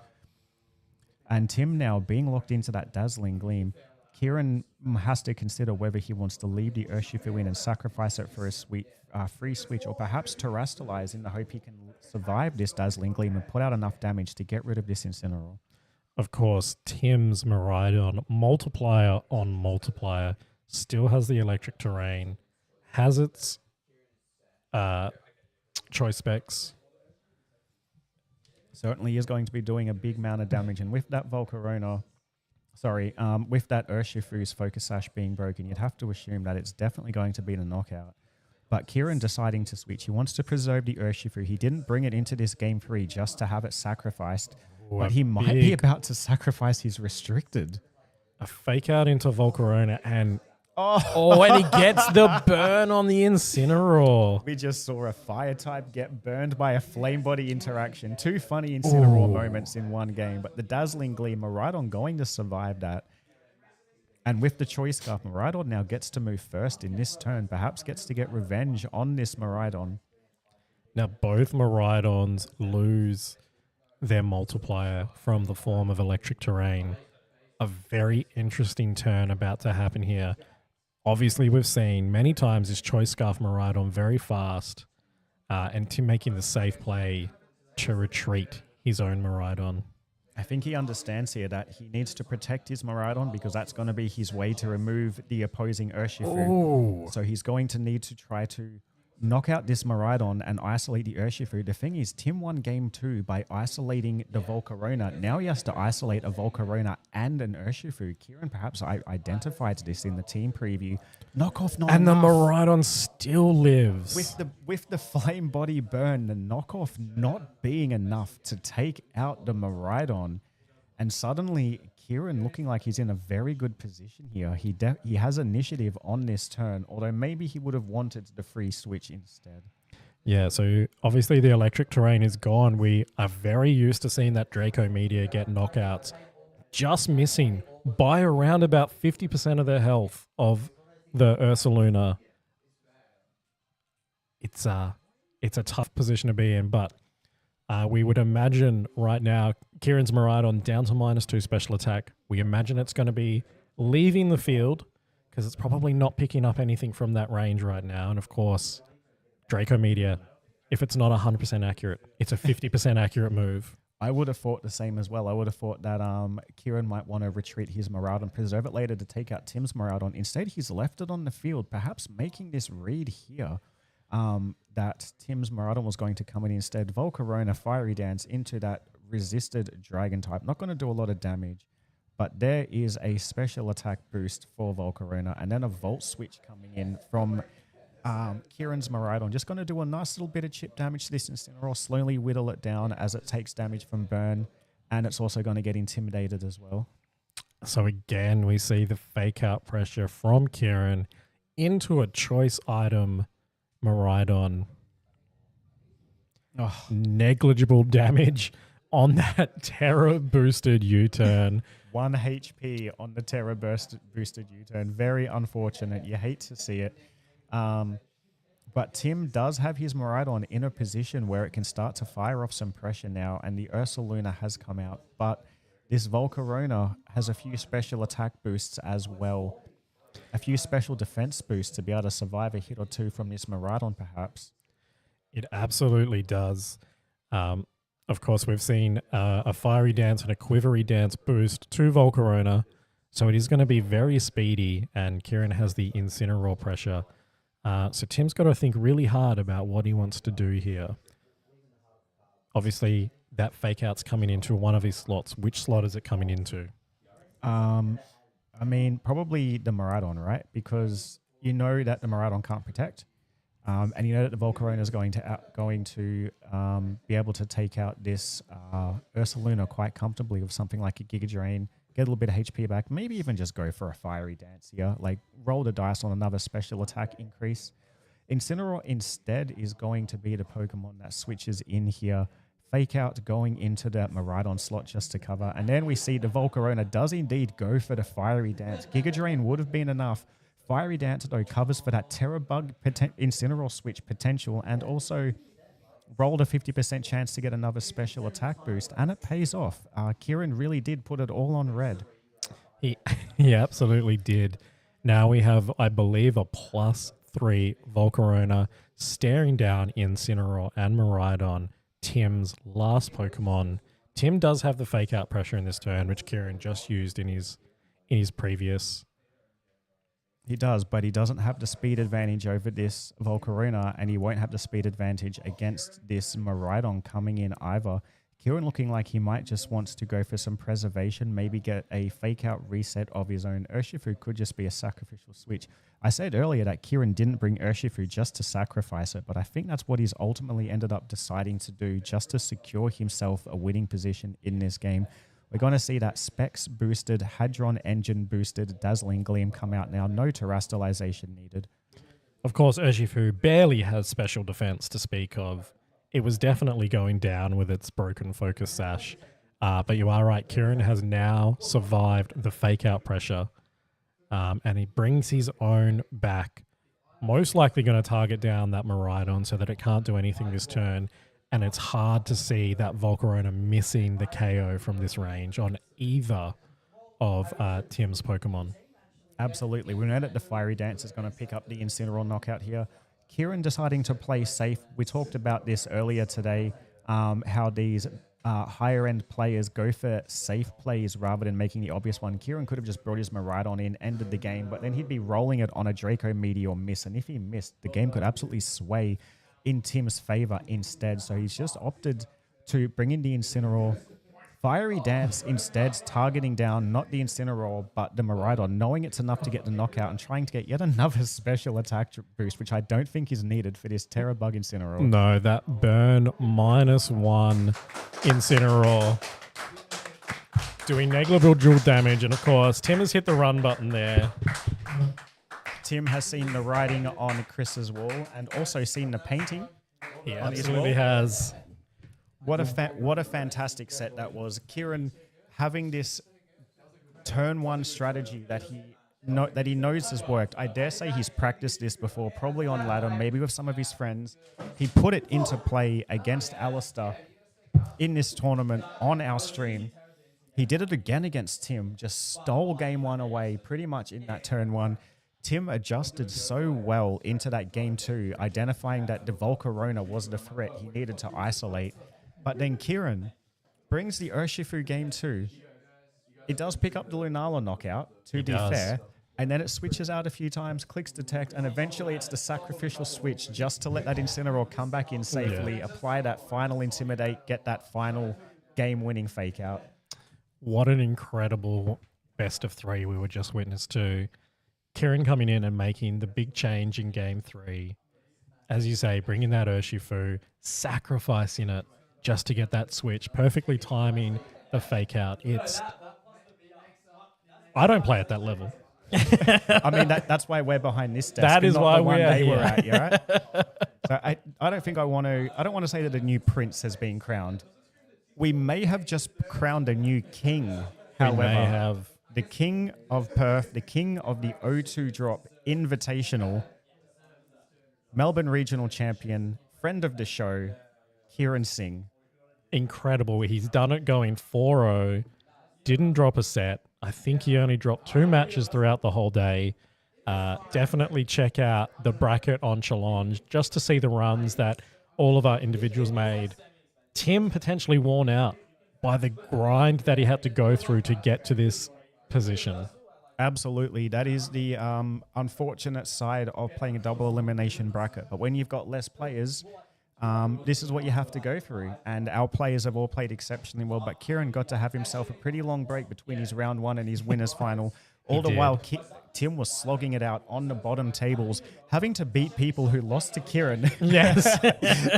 And Tim now being locked into that Dazzling Gleam, Kieran has to consider whether he wants to leave the Urshifu in and sacrifice it for a free switch, or perhaps Terrastalize in the hope he can survive this Dazzling Gleam and put out enough damage to get rid of this Incineroar. Of course, Tim's Miraidon, multiplier on multiplier, still has the electric terrain, has its choice specs. Certainly is going to be doing a big amount of damage. And with that Volcarona, with that Urshifu's Focus Sash being broken, you'd have to assume that it's definitely going to be the knockout. But Kieran deciding to switch. He wants to preserve the Urshifu. He didn't bring it into this game 3 just to have it sacrificed. But he might be about to sacrifice his restricted. A fake out into Volcarona and and he gets the burn on the Incineroar. We just saw a fire type get burned by a flame body interaction. 2 funny Incineroar moments in one game, but the Dazzling Gleam, Miraidon going to survive that. And with the Choice Scarf, Miraidon now gets to move first in this turn, perhaps gets to get revenge on this Miraidon. Now both Miraidons lose their multiplier from the form of electric terrain. A very interesting turn about to happen here. Obviously, we've seen many times this Choice Scarf Miraidon very fast and Tim making the safe play to retreat his own Miraidon. I think he understands here that he needs to protect his Miraidon because that's going to be his way to remove the opposing Urshifu. Ooh. So he's going to need to try to knock out this Miraidon and isolate the Urshifu. The thing is, Tim won game 2 by isolating the Volcarona. Now he has to isolate a Volcarona and an Urshifu. Kieran perhaps identified this in the team preview. Knockoff not And enough. the Miraidon still lives. With the flame body burn, the knockoff not being enough to take out the Miraidon. And suddenly, Kieran looking like he's in a very good position here. He has initiative on this turn, although maybe he would have wanted the free switch instead. Yeah, so obviously the electric terrain is gone. We are very used to seeing that Draco Meteor get knockouts, just missing by around about 50% of their health of the Ursaluna. It's a tough position to be in, but we would imagine right now Kieran's Miraidon down to -2 special attack. We imagine it's going to be leaving the field because it's probably not picking up anything from that range right now. And of course, Draco Meteor, if it's not 100% accurate, it's a 50% accurate move. I would have thought the same as well. I would have thought that Kieran might want to retreat his Miraidon, preserve it later to take out Tim's Miraidon. Instead, he's left it on the field, perhaps making this read here. That Tim's Miraidon was going to come in instead. Volcarona, Fiery Dance into that resisted Dragon type. Not going to do a lot of damage, but there is a special attack boost for Volcarona, and then a Volt Switch coming in from Kieran's Miraidon. Just going to do a nice little bit of chip damage to this Incineroar, slowly whittle it down as it takes damage from burn, and it's also going to get intimidated as well. So again, we see the fake out pressure from Kieran into a choice item Miraidon. Oh, negligible damage on that Terra boosted U-turn. 1 HP on the Terra boosted U-turn. Very unfortunate. You hate to see it. But Tim does have his Miraidon in a position where it can start to fire off some pressure now, and the Ursaluna has come out. But this Volcarona has a few special attack boosts as well. A few special defense boosts to be able to survive a hit or two from this Miraidon, perhaps. It absolutely does. Of course, we've seen a Fiery Dance and a Quivery Dance boost to Volcarona, so it is going to be very speedy, and Kieran has the Incineroar pressure. So Tim's got to think really hard about what he wants to do here. Obviously, that fake out's coming into one of his slots. Which slot is it coming into? I mean, probably the Miraidon, right? Because you know that the Miraidon can't protect. And you know that the Volcarona is going to be able to take out this Ursaluna quite comfortably with something like a Giga Drain, get a little bit of HP back, maybe even just go for a Fiery Dance here, like roll the dice on another special attack increase. Incineroar instead is going to be the Pokemon that switches in here, Fake out going into the Miraidon slot just to cover. And then we see the Volcarona does indeed go for the Fiery Dance. Giga Drain would have been enough. Fiery Dance, though, covers for that Terra Bug Incineroar switch potential and also rolled a 50% chance to get another special attack boost. And it pays off. Kieran really did put it all on red. He absolutely did. Now we have, I believe, a +3 Volcarona staring down Incineroar and Miraidon, Tim's last Pokemon. Tim does have the fake out pressure in this turn, which Kieran just used in his previous. He does, but he doesn't have the speed advantage over this Volcarona, and he won't have the speed advantage against this Miraidon coming in either. Kieran looking like he might just wants to go for some preservation, maybe get a fake-out reset of his own. Urshifu could just be a sacrificial switch. I said earlier that Kieran didn't bring Urshifu just to sacrifice it, but I think that's what he's ultimately ended up deciding to do just to secure himself a winning position in this game. We're going to see that Specs boosted, Hadron Engine boosted, Dazzling Gleam come out now. No terrestrialization needed. Of course, Urshifu barely has special defense to speak of. It was definitely going down with its broken focus sash. But you are right, Kieran has now survived the fake out pressure. And he brings his own back. Most likely going to target down that Miraidon so that it can't do anything this turn. And it's hard to see that Volcarona missing the KO from this range on either of Tim's Pokemon. Absolutely. We know that the Fiery Dance is going to pick up the Incineroar knockout here. Kieran deciding to play safe. We talked about this earlier today, how these higher-end players go for safe plays rather than making the obvious one. Kieran could have just brought his Miraidon in, ended the game, but then he'd be rolling it on a Draco Meteor miss. And if he missed, the game could absolutely sway in Tim's favor instead. So he's just opted to bring in the Incineroar. Fiery Dance instead, targeting down not the Incineroar, but the Miraidon, knowing it's enough to get the knockout and trying to get yet another special attack boost, which I don't think is needed for this Terra Bug Incineroar. No, that burn -1 Incineroar doing negligible damage. And of course, Tim has hit the run button there. Tim has seen the writing on Chris's wall and also seen the painting. He on his absolutely wall. has. What a fantastic set that was. Kieran having this turn one strategy that he knows has worked. I dare say he's practiced this before, probably on ladder, maybe with some of his friends. He put it into play against Alistair in this tournament on our stream. He did it again against Tim, just stole game one away pretty much in that turn one. Tim adjusted so well into that game two, identifying that the Volcarona was the threat he needed to isolate. But then Kieran brings the Urshifu game two. It does pick up the Lunala knockout, to be fair. And then it switches out a few times, clicks detect, and eventually it's the sacrificial switch just to let that Incineroar come back in safely, apply that final Intimidate, get that final game-winning fake out. What an incredible best of three we were just witness to. Kieran coming in and making the big change in game three. As you say, bringing that Urshifu, sacrificing it just to get that switch, perfectly timing the fake out. I don't play at that level. I mean, that's why we're behind this desk. That is why we're here. Were at, you right? So I don't think I want to say that a new prince has been crowned. We may have just crowned a new king. However, We may have. The king of Perth, the king of the O2 Drop Invitational, Melbourne Regional Champion, friend of the show, Kieran Singh. Incredible. He's done it going 4-0, didn't drop a set. I think he only dropped 2 matches throughout the whole day. Definitely check out the bracket on Challenge just to see the runs that all of our individuals made. Tim potentially worn out by the grind that he had to go through to get to this position. Absolutely. That is the unfortunate side of playing a double elimination bracket. But when you've got less players, this is what you have to go through. And our players have all played exceptionally well. But Kieran got to have himself a pretty long break between his round one and his winners final. All the while, Tim was slogging it out on the bottom tables, having to beat people who lost to Kieran Yes.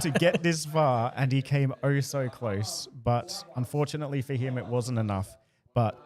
to get this far. And he came oh so close. But unfortunately for him, it wasn't enough. But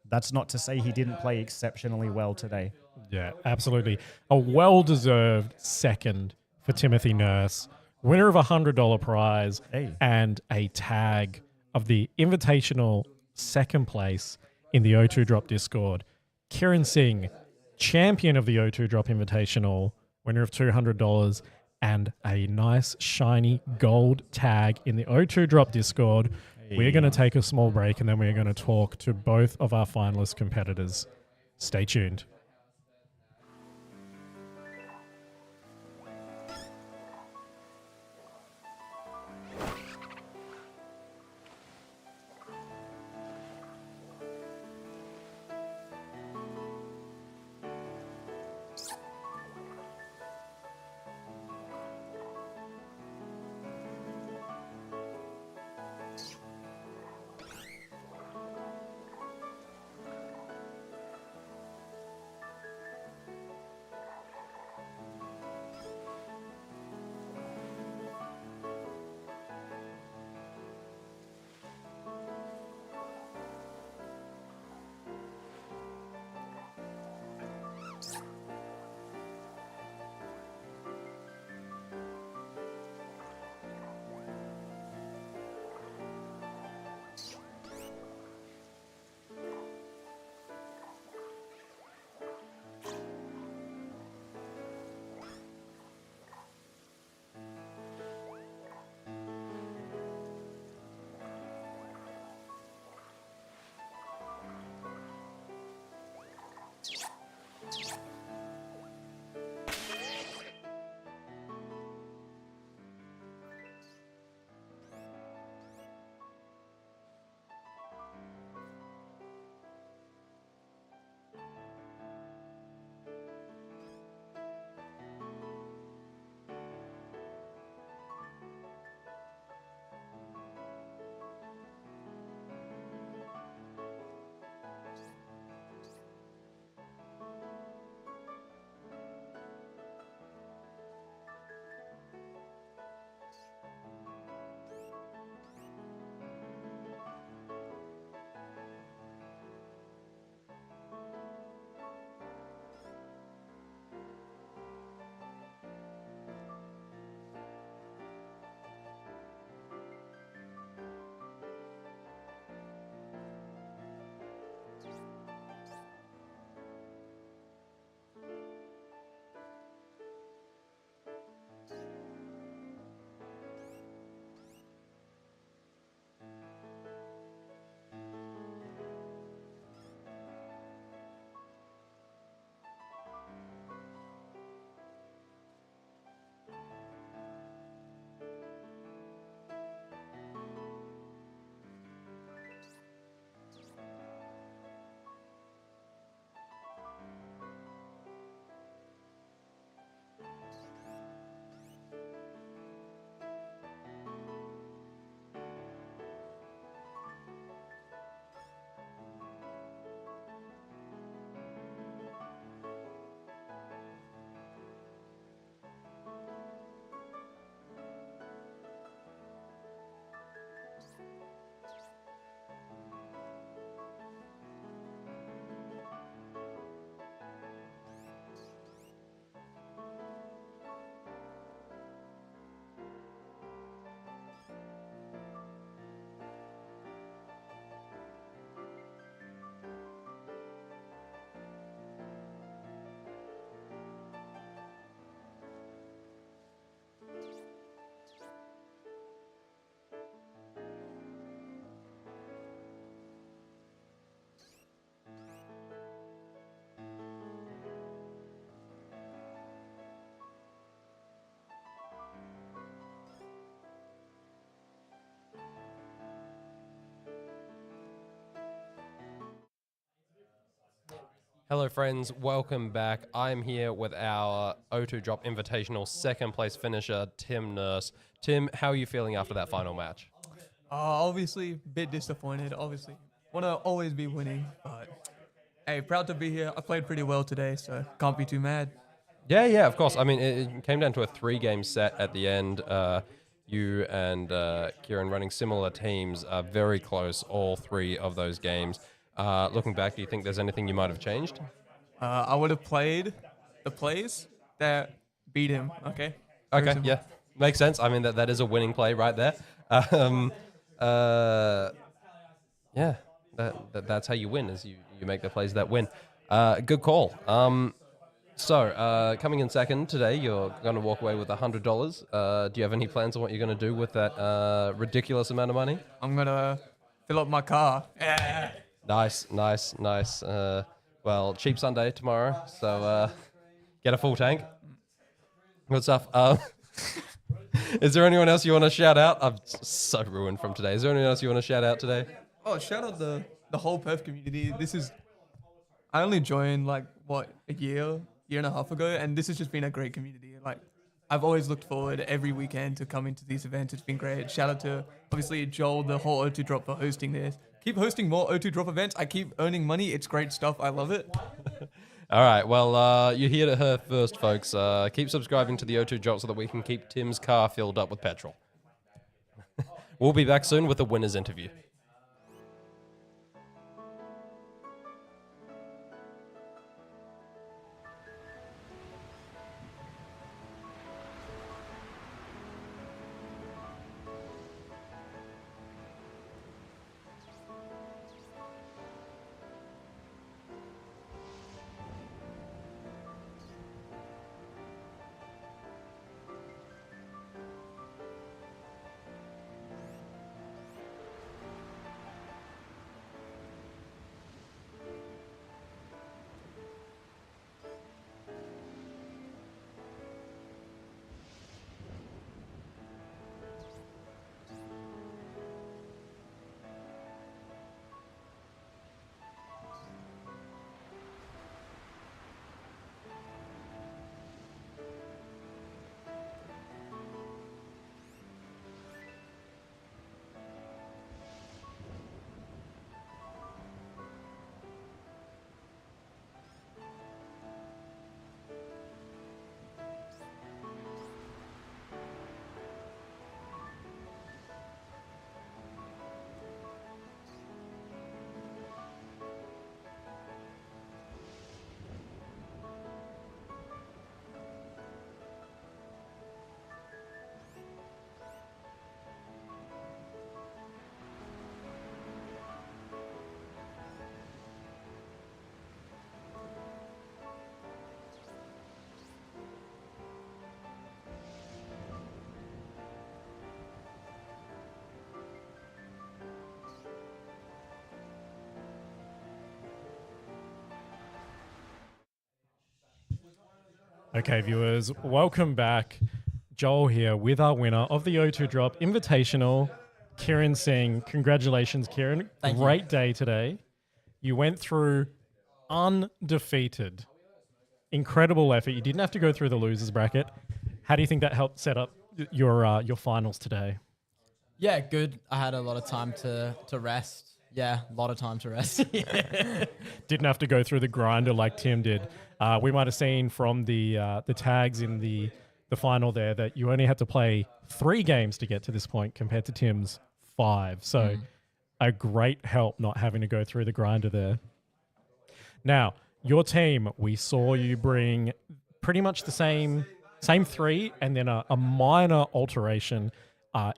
that's not to say he didn't play exceptionally well today. Yeah, absolutely. A well-deserved second for Timothy Nurse. winner of a $100 prize Hey. and a tag of the Invitational second place in the O2 Drop Discord. Kiran Singh, champion of the O2 Drop Invitational, winner of $200 and a nice shiny gold tag in the O2 Drop Discord. We're going to take a small break and then we're going to talk to both of our finalist competitors. Stay tuned. Hello friends, welcome back. I'm here with our O2 Drop Invitational second place finisher, Tim Nurse. Tim, how are you feeling after that final match? Obviously, a bit disappointed. Obviously, want to always be winning, but hey, proud to be here. I played pretty well today, so can't be too mad. Yeah, of course. I mean, it came down to a 3-game set at the end. You and Kieran running similar teams are very close, all 3 of those games. Looking back, do you think there's anything you might have changed? I would have played the plays that beat him, okay? Okay, Simple. yeah. Makes sense. I mean, that is a winning play right there. Um, yeah, that's how you win, is you make the plays that win. Good call. So, coming in second today, you're going to walk away with $100. Do you have any plans on what you're going to do with that ridiculous amount of money? I'm gonna fill up my car. Yeah. Nice. Well, cheap Sunday tomorrow, so get a full tank. Good stuff. Is there anyone else you want to shout out? I'm so ruined from today. Is there anyone else you want to shout out today? Oh, shout out the whole Perth community. I only joined like a year and a half ago, and this has just been a great community. Like, I've always looked forward every weekend to coming to these events. It's been great. Shout out to obviously Joel, the whole O2 Drop, for hosting this. Keep hosting more O2 Drop events. I keep earning money. It's great stuff. I love it. All right. Well, you heard it here first, folks. Keep subscribing to the O2 Drop so that we can keep Tim's car filled up with petrol. We'll be back soon with the winner's interview. Okay, viewers, welcome back. Joel here with our winner of the O2 Drop Invitational, Kieran Singh. Congratulations, Kieran. Thank you. Great day today. You went through undefeated. Incredible effort. You didn't have to go through the losers bracket. How do you think that helped set up your finals today? Yeah, good. I had a lot of time to rest. Yeah, a lot of time to rest. Didn't have to go through the grinder like Tim did. We might have seen from the tags in the final there that you only had to play 3 games to get to this point compared to Tim's 5. So a great help not having to go through the grinder there. Now, your team, we saw you bring pretty much the same 3 and then a minor alteration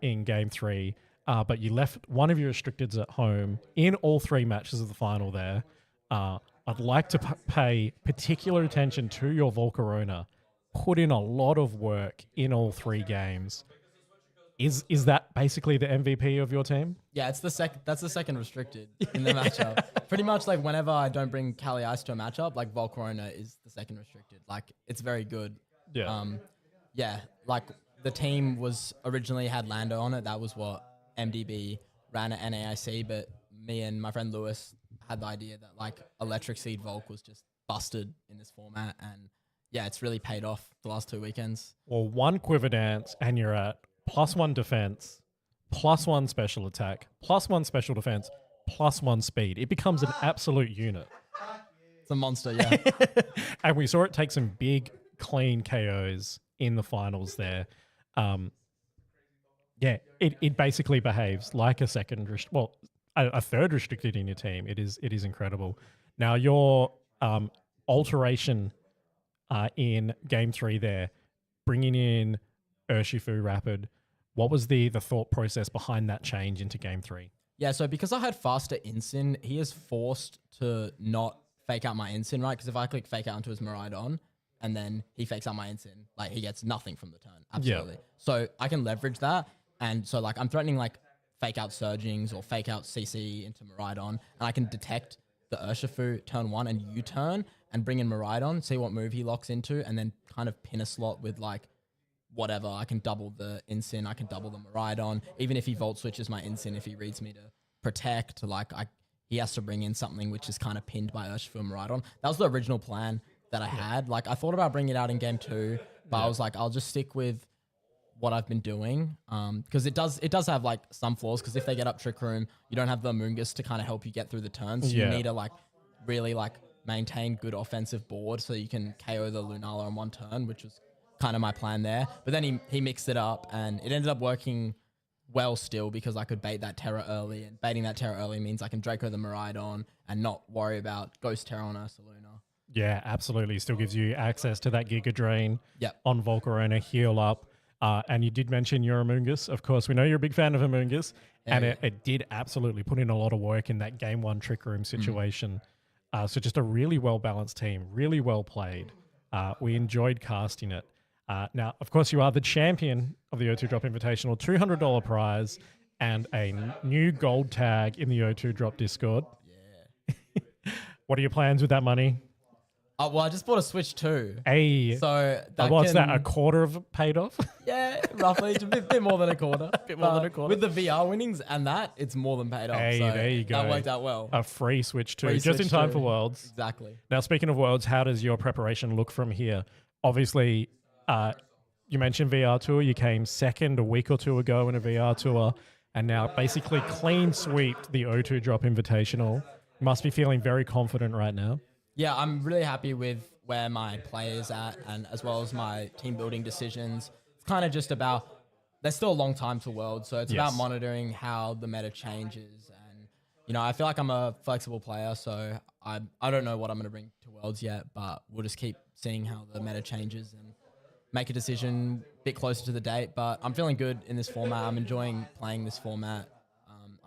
in game 3. But you left one of your restricteds at home in all 3 matches of the final there. I'd like to pay particular attention to your Volcarona. Put in a lot of work in all 3 games. Is that basically the MVP of your team? Yeah, it's that's the second restricted in the matchup. Pretty much like whenever I don't bring Cali Ice to a matchup, like Volcarona is the second restricted. Like, it's very good. Yeah. Yeah, like the team was originally had Lando on it. That was what MDB ran at NAIC, but me and my friend Lewis had the idea that like Electric Seed Volk was just busted in this format, and yeah, it's really paid off the last 2 weekends. Well, 1 quiver dance and you're at +1 defense, +1 special attack, +1 special defense, +1 speed. It becomes an absolute unit. It's a monster, yeah. And we saw it take some big, clean KOs in the finals there. Yeah, it basically behaves like a a third restricted in your team. It is incredible. Now your alteration in game 3 there, bringing in Urshifu Rapid. What was the thought process behind that change into game 3? Yeah, so because I had faster Insyn, he is forced to not fake out my Insyn, right? Because if I click fake out onto his Miraidon and then he fakes out my Insyn, like he gets nothing from the turn. Absolutely. Yeah. So I can leverage that. And so like I'm threatening like fake out Surgings or fake out CC into Miraidon, and I can detect the Urshifu turn 1 and U-turn and bring in Miraidon, see what move he locks into, and then kind of pin a slot with like whatever. I can double the Insyn, I can double the Miraidon. Even if he Volt switches my Insyn, if he reads me to protect, like he has to bring in something which is kind of pinned by Urshifu and Miraidon. That was the original plan that I had. Like I thought about bringing it out in game 2, but I was like, I'll just stick with what I've been doing, because it does have like some flaws, because if they get up Trick Room, you don't have the Mungus to kind of help you get through the turns. So you need to like really like maintain good offensive board so you can KO the Lunala on one turn, which was kind of my plan there. But then he mixed it up and it ended up working well still, because I could bait that Terra early, and baiting that Terra early means I can Draco the Miraidon and not worry about Ghost Terra on Ursaluna. Yeah, absolutely. Still gives you access to that Giga Drain on Volcarona, heal up. And you did mention your Amoongus. Of course, we know you're a big fan of Amoongus, and it did absolutely put in a lot of work in that game 1 Trick Room situation. So just a really well-balanced team, really well played. We enjoyed casting it. Now, of course, you are the champion of the O2 Drop Invitational, $200 prize, and a new gold tag in the O2 Drop Discord. Yeah. What are your plans with that money? Well, I just bought a Switch 2. Hey. So what's that, a quarter of it paid off? Yeah, roughly. It's a bit more than a quarter. Bit more than a quarter. With the VR winnings and that, it's more than paid off. Hey, so there you go. That worked out well. A free Switch 2, Free just Switch in time 2. for Worlds. Exactly. Now, speaking of Worlds, how does your preparation look from here? Obviously, you mentioned VR Tour. You came second a week or two ago in a VR Tour, and now basically clean sweeped the O2 Drop Invitational. You must be feeling very confident right now. Yeah, I'm really happy with where my play is at, and as well as my team building decisions. It's kind of just about, there's still a long time to Worlds, so it's about monitoring how the meta changes. And, you know, I feel like I'm a flexible player, so I don't know what I'm going to bring to Worlds yet, but we'll just keep seeing how the meta changes and make a decision a bit closer to the date. But I'm feeling good in this format. I'm enjoying playing this format.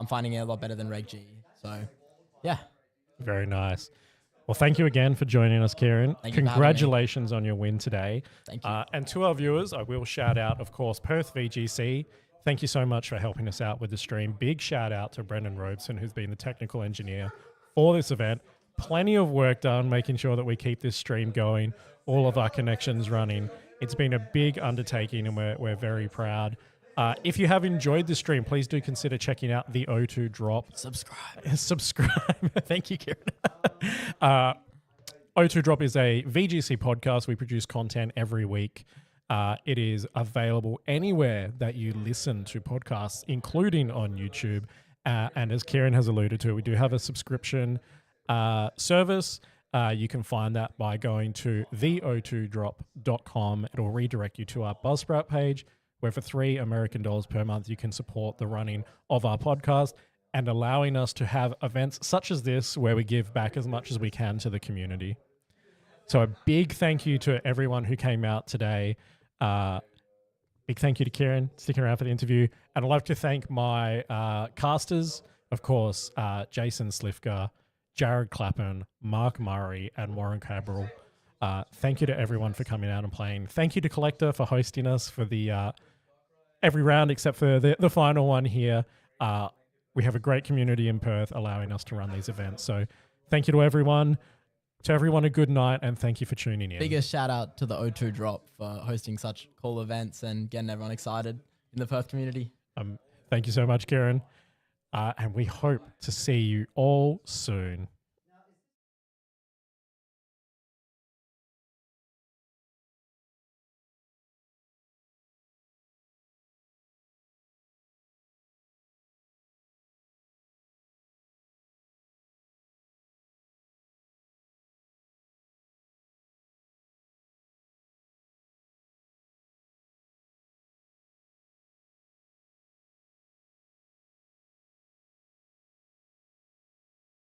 I'm finding it a lot better than Reg G. So, yeah. Very nice. Well, thank you again for joining us, Kieran. Thank you for having me. Congratulations on your win today. Thank you. And to our viewers, I will shout out, of course, Perth VGC. Thank you so much for helping us out with the stream. Big shout out to Brendan Robeson, who's been the technical engineer for this event. Plenty of work done, making sure that we keep this stream going, all of our connections running. It's been a big undertaking, and we're very proud. If you have enjoyed the stream, please do consider checking out the O2 Drop. Subscribe. Thank you, Kieran. O2 Drop is a VGC podcast. We produce content every week. It is available anywhere that you listen to podcasts, including on YouTube. And as Kieran has alluded to, we do have a subscription service. You can find that by going to the02drop.com. It'll redirect you to our Buzzsprout page, where for $3 American per month, you can support the running of our podcast and allowing us to have events such as this, where we give back as much as we can to the community. So a big thank you to everyone who came out today. Big thank you to Kieran sticking around for the interview. And I'd like to thank my casters, of course, Jason Slifka, Jared Clapham, Mark Murray, and Warren Cabral. Thank you to everyone for coming out and playing. Thank you to Collector for hosting us for the every round except for the final one here. We have a great community in Perth allowing us to run these events. So thank you to everyone. To everyone, a good night, and thank you for tuning in. Biggest shout out to the O2 Drop for hosting such cool events and getting everyone excited in the Perth community. Thank you so much, Kieran. And we hope to see you all soon.